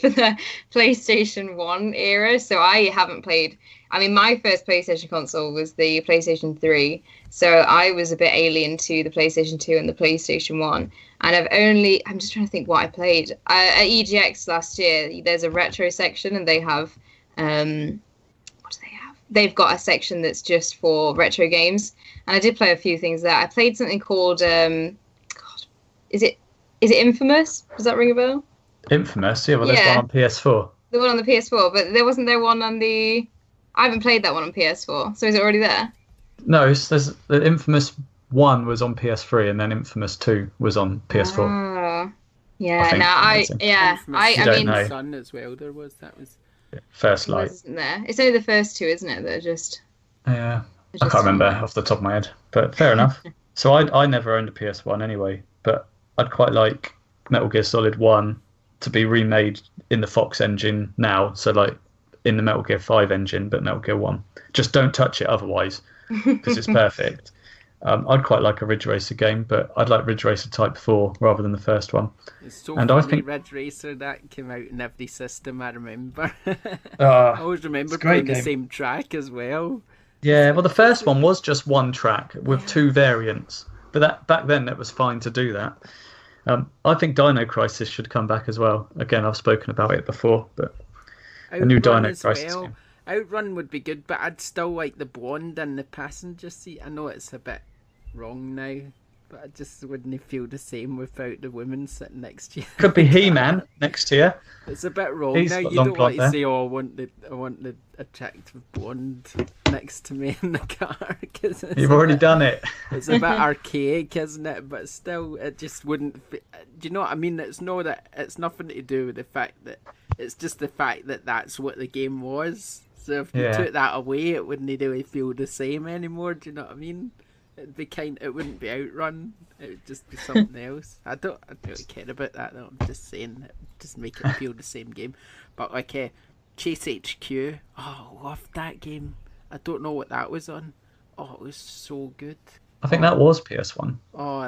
for the PlayStation 1 era, so I haven't played. I mean, my first PlayStation console was the PlayStation 3, so I was a bit alien to the PlayStation 2 and the PlayStation 1. And I'm just trying to think what I played. At EGX last year, there's a retro section, and they have, what do they have? They've got a section that's just for retro games, and I did play a few things there. I played something called, is it Infamous? Does that ring a bell? Infamous, yeah. Well, there's one on PS4. The one on the PS4, but there one on the. I haven't played that one on PS4, so is it already there? No, there's the Infamous 1 was on PS3, and then Infamous 2 was on PS4. Oh, yeah. I mean, Sun as well. There was First Light. Isn't there? It's only the first two, isn't it? That are just. Yeah, I can't remember off the top of my head, but fair enough. So I never owned a PS1 anyway, but I'd quite like Metal Gear Solid 1 to be remade in the Fox engine now, so like in the Metal Gear 5 engine, but Metal Gear 1. Just don't touch it otherwise, because it's perfect. I'd quite like a Ridge Racer game, but I'd like Ridge Racer Type 4 rather than the first one. It's so funny, I think Ridge Racer, that came out in every system I remember. I always remember playing the same track as well. Yeah, well, the first one was just one track with two variants, but that back then it was fine to do that. I think Dino Crisis should come back as well. Again, I've spoken about it before, but a new Dino Crisis game. Outrun would be good, but I'd still like the blonde and the passenger seat. I know it's a bit wrong now, but I just wouldn't feel the same without the woman sitting next to you. Could be He-Man next to you. It's a bit wrong now. You don't want to say, "Oh, I want the attractive blonde next to me in the car." You've already done it. It's a bit archaic, isn't it? But still, it just wouldn't fit. Do you know what I mean? It's nothing to do with the fact that it's just the fact that that's what the game was. So if you took that away, it wouldn't really feel the same anymore. Do you know what I mean? It wouldn't be Outrun. It would just be something else. I don't really care about that though. I'm just saying that just make it feel the same game. But like Chase HQ, oh, I loved that game. I don't know what that was on. Oh, it was so good. I think that was PS1. Oh,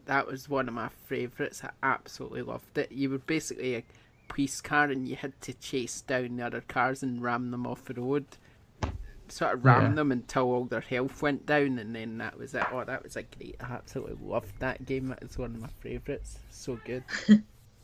that was one of my favourites. I absolutely loved it. You were basically a police car and you had to chase down the other cars and ram them off the road. Sort of ram them until all their health went down, and then that was it. Oh, that was great. I absolutely loved that game. That was one of my favourites. So good.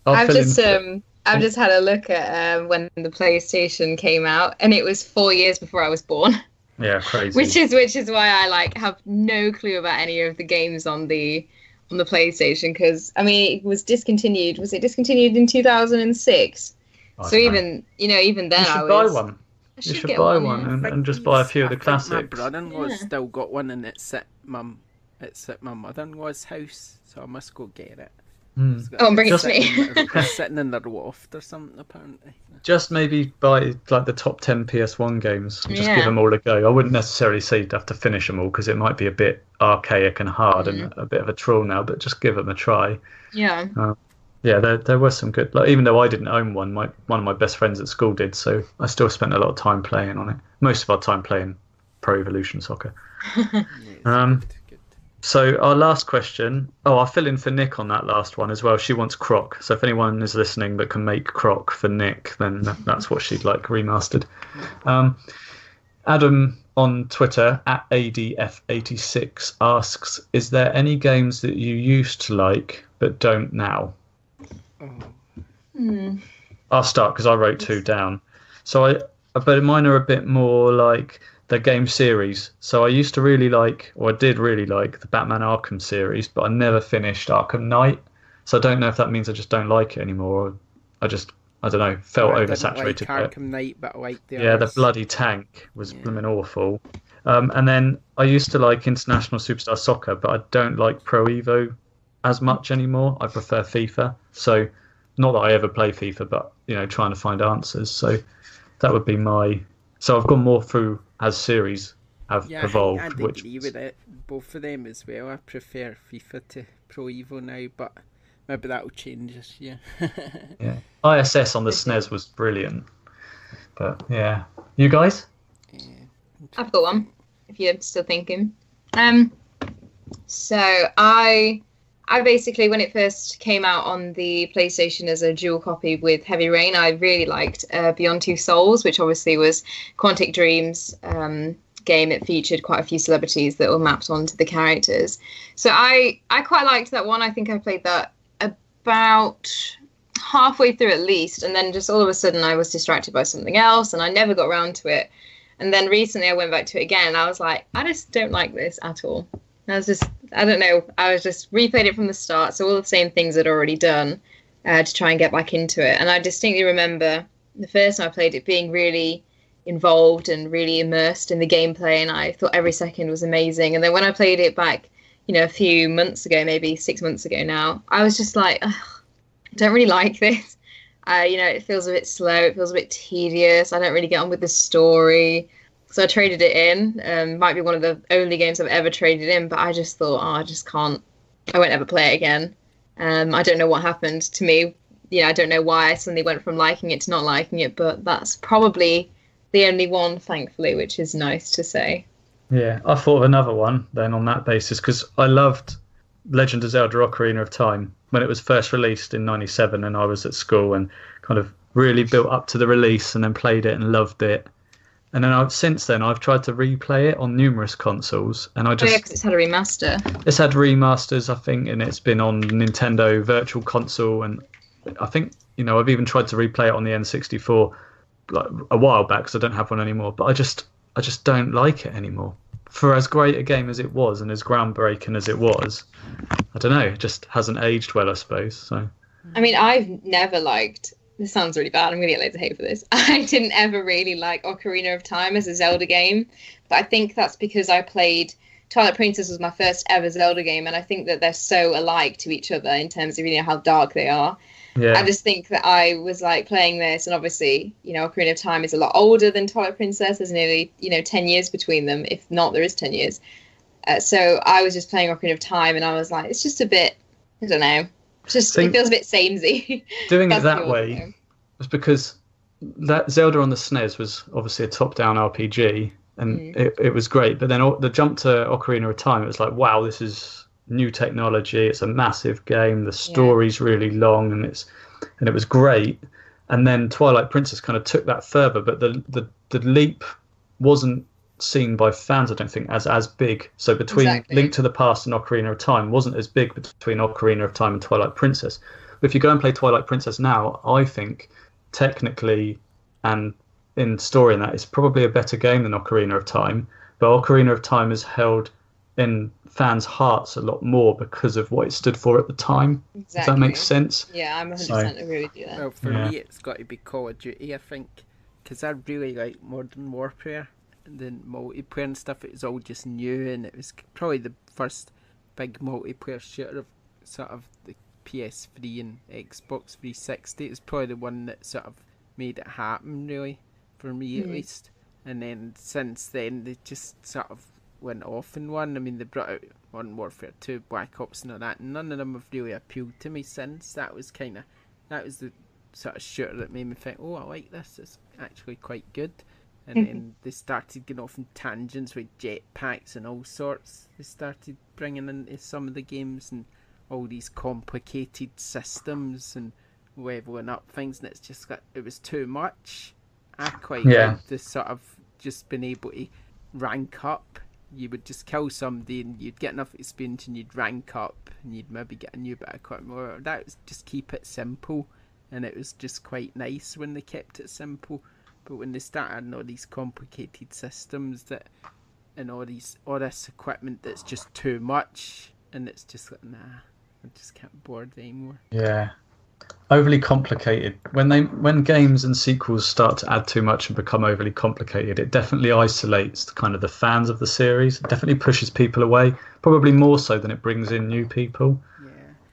I've just had a look at when the PlayStation came out, and it was 4 years before I was born. Yeah, crazy. which is why I have no clue about any of the games on the PlayStation, because I mean it was discontinued. Was it discontinued in 2006? So even then you should buy one. You should buy one and just buy a few of the classics. My brother-in-law's still got one, and it's at my mother-in-law's house, so I must go get it. And bring it to me. It's sitting in the loft or something, apparently. Just maybe buy like the top 10 PS1 games and just give them all a go. I wouldn't necessarily say you'd have to finish them all, because it might be a bit archaic and hard and a bit of a troll now, but just give them a try. Yeah. Yeah, there were some good. Like, even though I didn't own one, one of my best friends at school did, so I still spent a lot of time playing on it. Most of our time playing Pro Evolution Soccer. Good. So our last question. Oh, I'll fill in for Nick on that last one as well. She wants Croc. So if anyone is listening that can make Croc for Nick, then that's what she'd like remastered. Adam on Twitter @ADF86 asks, "Is there any games that you used to like but don't now?" I'll start because I wrote two down. But mine are a bit more like the game series. So I used to really like, or I did really like, the Batman Arkham series, but I never finished Arkham Knight. So I don't know if that means I just don't like it anymore, or I don't know, felt oversaturated. I didn't like Arkham Knight, but I liked the others. The bloody tank was blooming awful. And then I used to like International Superstar Soccer, but I don't like Pro Evo as much anymore. I prefer FIFA. So not that I ever play FIFA, but trying to find answers. So that would be my. So I've gone more through as series have evolved. I agree with it. Both of them as well. I prefer FIFA to Pro Evo now, but maybe that will change this year. Yeah, ISS on the SNES was brilliant. But yeah, you guys? Yeah. I've got one. If you're still thinking. So I basically, when it first came out on the PlayStation as a dual copy with Heavy Rain, I really liked Beyond Two Souls, which obviously was Quantic Dream's game. It featured quite a few celebrities that were mapped onto the characters. So I quite liked that one. I think I played that about halfway through at least, and then just all of a sudden I was distracted by something else, and I never got around to it. And then recently I went back to it again, and I was like, I just don't like this at all. I don't know, I was just replayed it from the start, so all the same things I'd already done to try and get back into it. And I distinctly remember the first time I played it being really involved and really immersed in the gameplay, and I thought every second was amazing. And then when I played it back, a few months ago, maybe 6 months ago now, I was just like, I don't really like this. It feels a bit slow, it feels a bit tedious, I don't really get on with the story. So I traded it in. Might be one of the only games I've ever traded in, but I just thought, I just can't. I won't ever play it again. I don't know what happened to me. I don't know why I suddenly went from liking it to not liking it, but that's probably the only one, thankfully, which is nice to say. Yeah, I thought of another one then on that basis, because I loved Legend of Zelda Ocarina of Time when it was first released in '97, and I was at school and kind of really built up to the release and then played it and loved it. And then since then, I've tried to replay it on numerous consoles, and I just... Oh, yeah, because it's had a remaster. It's had remasters, I think, and it's been on Nintendo Virtual Console, and I think, I've even tried to replay it on the N64 like a while back, because I don't have one anymore, but I just don't like it anymore. For as great a game as it was, and as groundbreaking as it was, I don't know, it just hasn't aged well, I suppose. So, I mean, I've never liked... This sounds really bad. I'm going to get loads of hate for this. I didn't ever really like Ocarina of Time as a Zelda game. But I think that's because I played... Twilight Princess was my first ever Zelda game. And I think that they're so alike to each other in terms of, how dark they are. Yeah. I just think that I was like playing this. And obviously, Ocarina of Time is a lot older than Twilight Princess. There's nearly, 10 years between them. If not, there is 10 years. So I was just playing Ocarina of Time. And I was like, it's just a bit... I don't know. It feels a bit samey. Doing it that way was because that Zelda on the SNES was obviously a top-down RPG, and it was great. But then the jump to Ocarina of Time, it was like, wow, this is new technology. It's a massive game. The story's really long, and it was great. And then Twilight Princess kind of took that further, but the leap wasn't seen by fans, I don't think, as big. So between Link to the Past and Ocarina of Time wasn't as big between Ocarina of Time and Twilight Princess. But if you go and play Twilight Princess now, I think technically and in story and that, it's probably a better game than Ocarina of Time. But Ocarina of Time is held in fans' hearts a lot more because of what it stood for at the time. Exactly. Does that make sense? Yeah, I'm 100% agree with you there. Well, for me, it's got to be Call of Duty, I think, because I really like Modern Warfare. The multiplayer and stuff, it was all just new, and it was probably the first big multiplayer shooter of sort of the PS3 and Xbox 360. It was probably the one that sort of made it happen, really, for me at least. And then since then, they just sort of went off in one. I mean, they brought out Modern Warfare 2, Black Ops and all that, and none of them have really appealed to me since. That was the sort of shooter that made me think, oh, I like this, it's actually quite good. And then they started getting off in tangents with jetpacks and all sorts. They started bringing into some of the games and all these complicated systems and leveling up things, and it's just like, it was too much. I quite like the sort of just being able to rank up. You would just kill somebody and you'd get enough experience and you'd rank up and you'd maybe get a new bit of equipment. That was just keep it simple, and it was just quite nice when they kept it simple. But when they start adding all these complicated systems and all this equipment that's just too much, and it's just like, nah, I just can't bored anymore. Yeah, overly complicated. When games and sequels start to add too much and become overly complicated, it definitely isolates the fans of the series. It definitely pushes people away, probably more so than it brings in new people.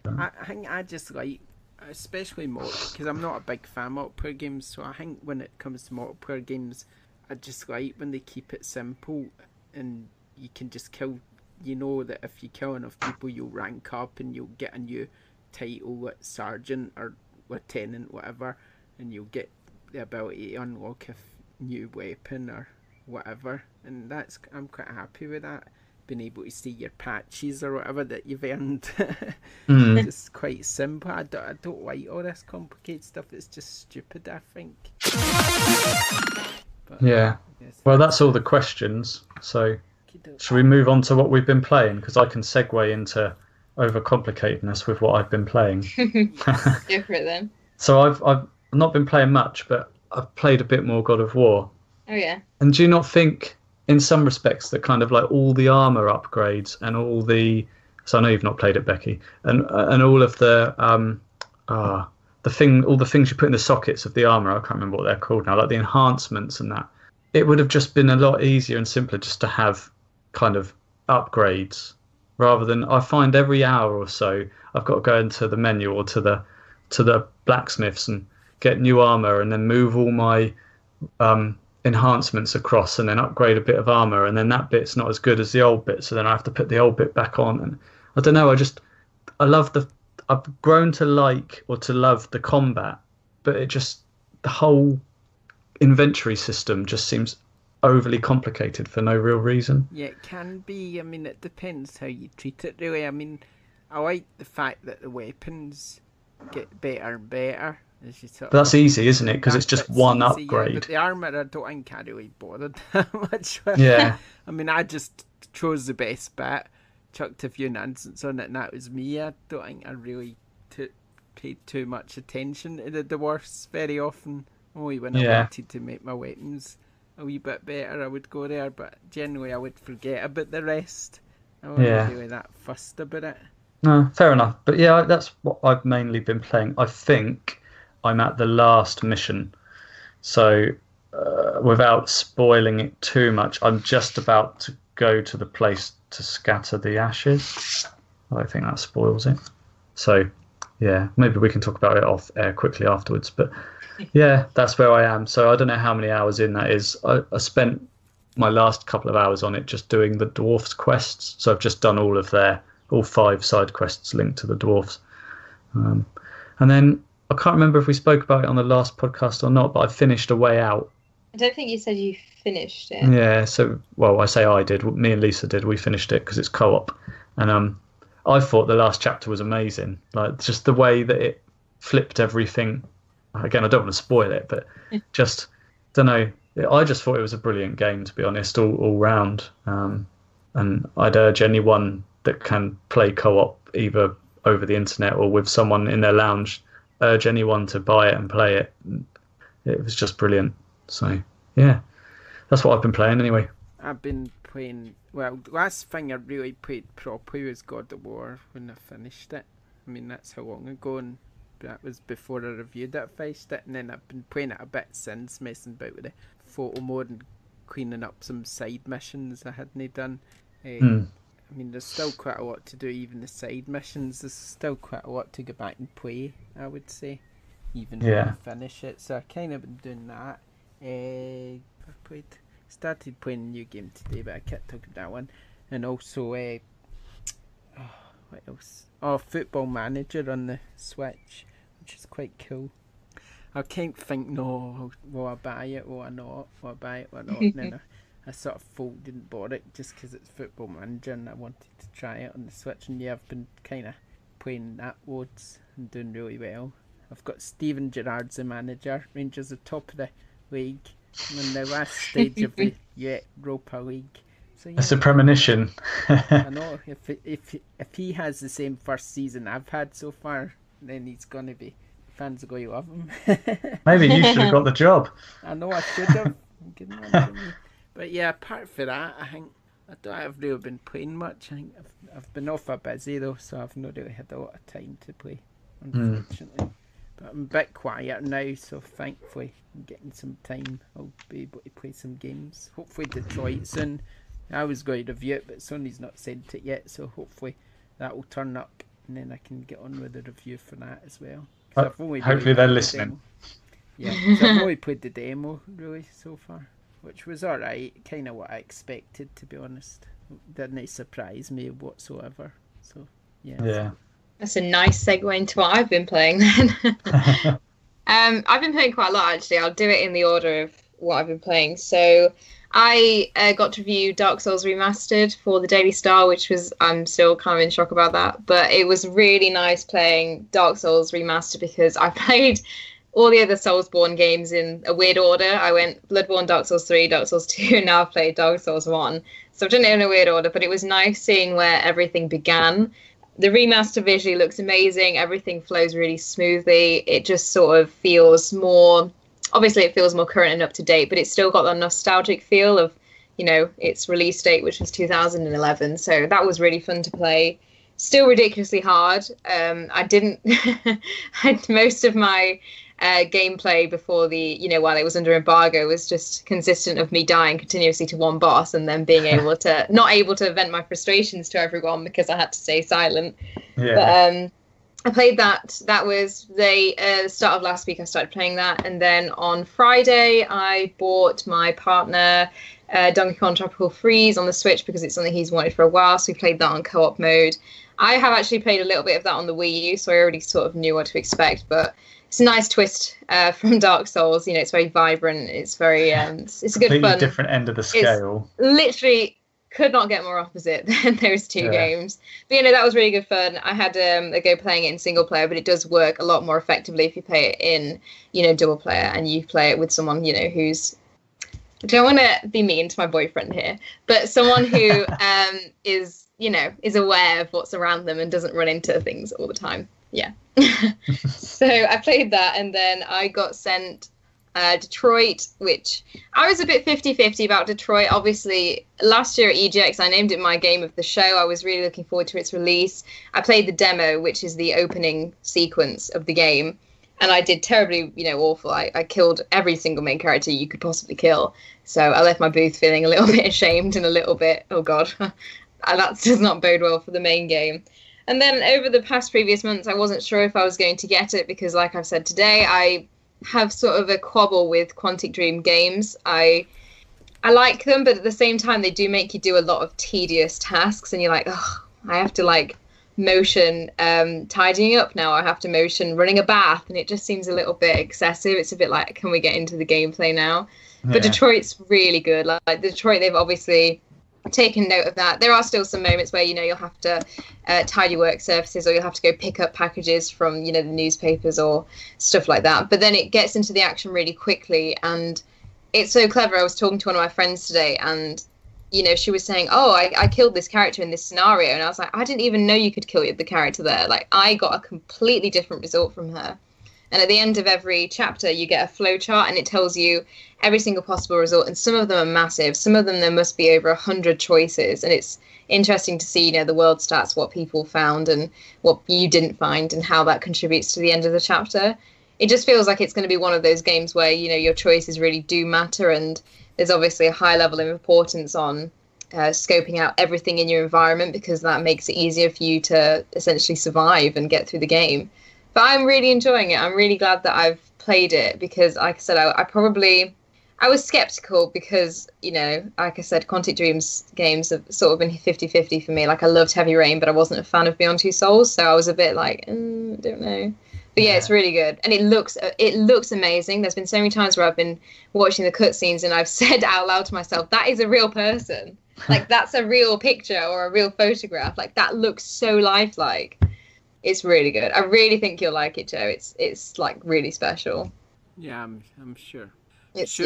Yeah, I think I just like, especially because I'm not a big fan of multiplayer games, so I think when it comes to multiplayer games, I just like when they keep it simple and you can just kill. You know that if you kill enough people, you'll rank up and you'll get a new title at Sergeant or Lieutenant, whatever, and you'll get the ability to unlock a new weapon or whatever. And I'm quite happy with that. being able to see your patches or whatever that you've earned. Just quite simple. I don't like all this complicated stuff. It's just stupid, I think. But, yeah. Well, that's all the questions. So should we move on to what we've been playing? Because I can segue into overcomplicatedness with what I've been playing. Go for it then. So I've not been playing much, but I've played a bit more God of War. Oh yeah. And do you not think, in some respects, that kind of like all the armor upgrades and all the, so I know you've not played it, Becky, and all of the all the things you put in the sockets of the armor, I can't remember what they're called now, like the enhancements and that, it would have just been a lot easier and simpler just to have kind of upgrades, rather than, I find every hour or so I've got to go into the menu or to the blacksmiths and get new armor and then move all my enhancements across and then upgrade a bit of armor, and then that bit's not as good as the old bit, so then I have to put the old bit back on. And I don't know, I've grown to like or to love the combat, but the whole inventory system just seems overly complicated for no real reason. Yeah, it can be. I mean, it depends how you treat it, really. I mean, I like the fact that the weapons get better and better. But that's easy, isn't it? Because it's just one easy, upgrade. Yeah, but the armour, I don't think I really bothered that much with. Yeah. I mean, I just chose the best bit, chucked a few nonsense on it, and that was me. I don't think I really paid too much attention to the dwarfs very often. Only when I wanted to make my weapons a wee bit better, I would go there, but generally I would forget about the rest. I wasn't really that fussed about it. No, fair enough. But yeah, that's what I've mainly been playing. I think I'm at the last mission, so without spoiling it too much, I'm just about to go to the place to scatter the ashes. I don't think that spoils it. So yeah, maybe we can talk about it off air quickly afterwards, but yeah, that's where I am. So I don't know how many hours in that is. I spent my last couple of hours on it just doing the dwarfs quests, so I've just done all 5 side quests linked to the dwarfs, and then I can't remember if we spoke about it on the last podcast or not, but I finished A Way Out. I don't think you said you finished it. Yeah, so, well, I say I did. Me and Lisa did. We finished it because it's co-op. And I thought the last chapter was amazing. Like, just the way that it flipped everything. Again, I don't want to spoil it, but just, don't know. I just thought it was a brilliant game, to be honest, all round. And I'd urge anyone that can play co-op, either over the internet or with someone in their lounge, urge anyone to buy it and play it. It was just brilliant. So yeah, that's what I've been playing anyway. I've been playing, well, the last thing I really played properly was God of War when I finished it. I mean, that's how long ago, and that was before I reviewed it, I finished it, and then I've been playing it a bit since, messing about with the photo mode and cleaning up some side missions I hadn't done. I mean, there's still quite a lot to do, even the side missions. There's still quite a lot to go back and play, I would say, even when I finish it. So I've kind of been doing that. Started playing a new game today, but I can't talk about that one. And also, what else? Oh, Football Manager on the Switch, which is quite cool. I can't think, will I buy it, will I not? Will I buy it, will I not? And then I sort of folded and bought it just because it's Football Manager and I wanted to try it on the Switch. And yeah, I've been kind of playing that loads and doing really well. I've got Steven Gerrard's the manager. Rangers are top of the league. I'm in the last stage of the Europa League. So, yeah, it's a premonition. I know. If he has the same first season I've had so far, then he's going to be... Fans are going to love him. Maybe you should have got the job. I know I should have. But yeah, apart from that, I think I don't have really been playing much. I think I've been off a busy though, so I've not really had a lot of time to play, unfortunately. But I'm a bit quieter now, so thankfully I'm getting some time. I'll be able to play some games. Hopefully Detroit soon. I was going to review it, but Sony's not sent it yet, so hopefully that will turn up, and then I can get on with the review for that as well. Hopefully they're listening. Yeah, I've only played the demo really so far, which was alright, kind of what I expected, to be honest. Didn't surprise me whatsoever. So yeah. That's a nice segue into what I've been playing then. I've been playing quite a lot actually. I'll do it in the order of what I've been playing. So I got to review Dark Souls Remastered for the Daily Star, I'm still kind of in shock about that. But it was really nice playing Dark Souls Remastered because I played all the other Soulsborne games in a weird order. I went Bloodborne, Dark Souls 3, Dark Souls 2, and now I've played Dark Souls 1. So I've done it in a weird order, but it was nice seeing where everything began. The remaster visually looks amazing. Everything flows really smoothly. It just sort of feels more... Obviously, it feels more current and up to date, but it's still got that nostalgic feel of, its release date, which was 2011. So that was really fun to play. Still ridiculously hard. Most of my gameplay before while it was under embargo was just consistent of me dying continuously to one boss and then being not able to vent my frustrations to everyone because I had to stay silent. Yeah. But I played that. That was the start of last week. I started playing that, and then on Friday I bought my partner Donkey Kong Tropical Freeze on the Switch because it's something he's wanted for a while. So we played that on co-op mode. I have actually played a little bit of that on the Wii U, so I already sort of knew what to expect. But it's a nice twist from Dark Souls. It's very vibrant. It's very it's a good completely fun. Different end of the scale. It's literally. Could not get more opposite than those two games. But that was really good fun. I had a go playing it in single player, but it does work a lot more effectively if you play it in double player and you play it with someone who's... I don't want to be mean to my boyfriend here, but someone who is aware of what's around them and doesn't run into things all the time. Yeah. So I played that, and then I got sent Detroit, which I was a bit 50-50 about Detroit. Obviously, last year at EGX, I named it my game of the show. I was really looking forward to its release. I played the demo, which is the opening sequence of the game, and I did terribly, awful. I killed every single main character you could possibly kill. So I left my booth feeling a little bit ashamed and a little bit, oh God, that does not bode well for the main game. And then over the previous months, I wasn't sure if I was going to get it because, like I've said today, I have sort of a quabble with Quantic Dream games. I like them, but at the same time they do make you do a lot of tedious tasks and you're like, oh, I have to motion tidying up now, I have to motion running a bath, and it just seems a little bit excessive. It's a bit like, can we get into the gameplay now? Yeah. But Detroit's really good. Like Detroit, they've obviously taken note of that. There are still some moments where you'll have to tidy work surfaces, or you'll have to go pick up packages from the newspapers or stuff like that, but then it gets into the action really quickly, and it's so clever. I was talking to one of my friends today, and she was saying, oh, I killed this character in this scenario, and I was like, I didn't even know you could kill the character there. I got a completely different result from her. And at the end of every chapter, you get a flow chart, and it tells you every single possible result. And some of them are massive. Some of them, there must be over 100 choices. And it's interesting to see, the world stats, what people found and what you didn't find, and how that contributes to the end of the chapter. It just feels like it's going to be one of those games where, your choices really do matter. And there's obviously a high level of importance on scoping out everything in your environment, because that makes it easier for you to essentially survive and get through the game. But I'm really enjoying it. I'm really glad that I've played it because, like I said, I was skeptical because, like I said, Quantic Dream's games have sort of been 50-50 for me. I loved Heavy Rain, but I wasn't a fan of Beyond Two Souls, so I was a bit like, don't know. But yeah, it's really good. And it looks amazing. There's been so many times where I've been watching the cutscenes and I've said out loud to myself, that is a real person. That's a real picture or a real photograph. That looks so lifelike. It's really good. I really think you'll like it, Joe. It's really special. Yeah, I'm sure.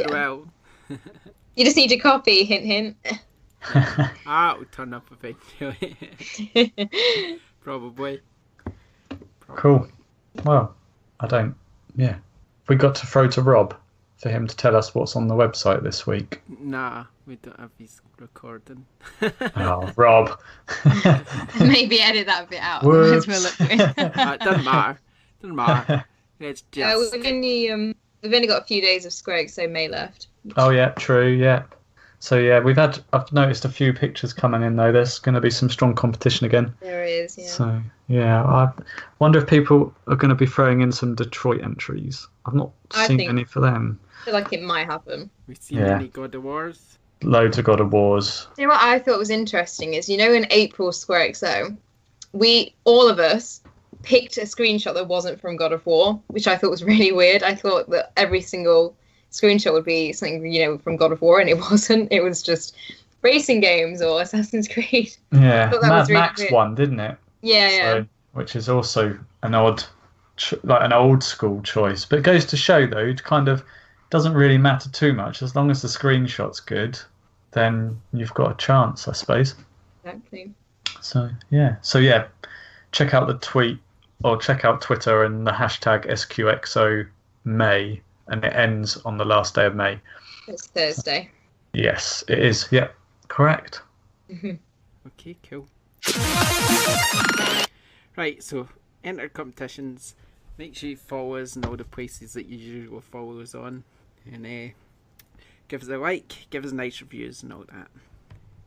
Well. You just need your copy. Hint, hint. I'll turn up eventually. Probably. Cool. Well, I don't. Yeah, we got to throw to Rob for him to tell us what's on the website this week. Nah, we don't have his recording. Oh, Rob. Maybe edit that bit out. It doesn't matter. It's just. We've only got a few days of SquareXO May left. Oh yeah, true. Yeah. So yeah, I've noticed a few pictures coming in though. There's going to be some strong competition again. There is. Yeah. So yeah, I wonder if people are going to be throwing in some Detroit entries. I've not seen any for them. I feel like it might happen. We've seen any God of Wars. Loads of God of Wars. You know what I thought was interesting is, in April SquareXO, all of us picked a screenshot that wasn't from God of War, which I thought was really weird. I thought that every single screenshot would be something, you know, from God of War, and it wasn't. It was just racing games or Assassin's Creed. Yeah, Mad Max won, didn't it? Yeah, yeah. Which is also an odd, like an old school choice. But it goes to show, though, it kind of doesn't really matter too much. As long as the screenshot's good, then you've got a chance, I suppose. Exactly. So yeah, check out the tweet, or check out Twitter and the hashtag SQXO May, and it ends on the last day of May. It's Thursday. Yes, it is. Yeah, correct. Okay, cool. Right, so enter competitions. Make sure you follow us in all the places that you usually follow us on, and give us a like, give us nice reviews and all that.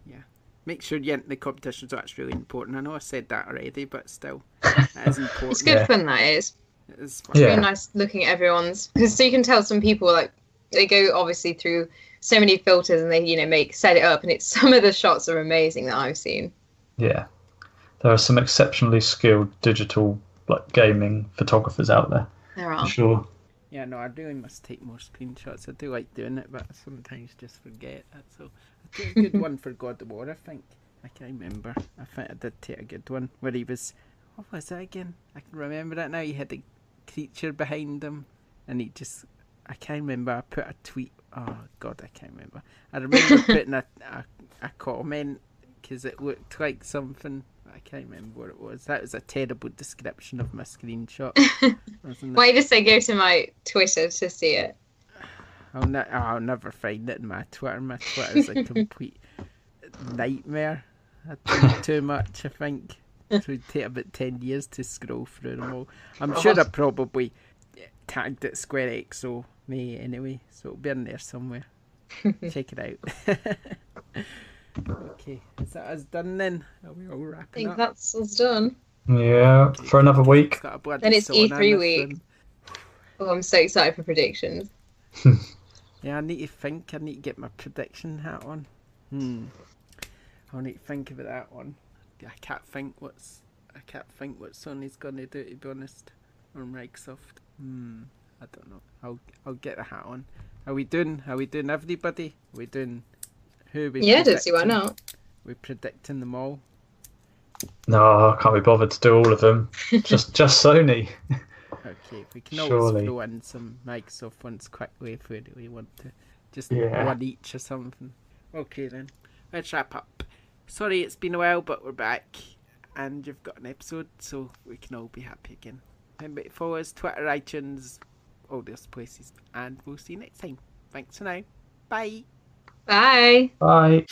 Yeah, make sure you enter the competitions. That's really important. I know I said that already, but still, that is important. It's good fun, that is. It's really nice looking at everyone's, because so you can tell some people, like, they go obviously through so many filters and they, you know, set it up, and it's some of the shots are amazing that I've seen. Yeah, there are some exceptionally skilled digital gaming photographers out there. There are. For sure. Yeah, no, I really must take more screenshots. I do like doing it, but I sometimes just forget. That's all. I took a good one for God of War, I think. I can't remember. I think I did take a good one where he was. What was that again? I can remember that now. He had a creature behind him, and he just. I can't remember. I put a tweet. Oh God, I can't remember. I remember putting a comment because it looked like something. I can't remember what it was. That was a terrible description of my screenshot. Why just say go to my Twitter to see it? I'll never find it in my Twitter. My Twitter is a complete nightmare. I tweet too much, I think. It would take about 10 years to scroll through them all. I'm sure I probably tagged it SquareXO me anyway, so it'll be in there somewhere. Check it out. Okay, is that us done then? Are we all wrapping up? I think that's us done. Yeah, okay, for another week. Then it's E3 week. Oh, I'm so excited for predictions. Yeah, I need to think. I need to get my prediction hat on. I need to think about that one. I can't think what Sony's gonna do, to be honest, or Microsoft. I don't know. I'll get the hat on. Are we doing everybody? Are we doing who? Yeah, don't see why not. We're predicting them all. No, I can't be bothered to do all of them. just Sony. Okay, if we can always throw in some Microsoft ones quickly if we really want to. Just one each or something. Okay then, let's wrap up. Sorry it's been a while, but we're back. And you've got an episode, so we can all be happy again. Remember to follow us, Twitter, iTunes, all those places. And we'll see you next time. Thanks for now. Bye. Bye. Bye.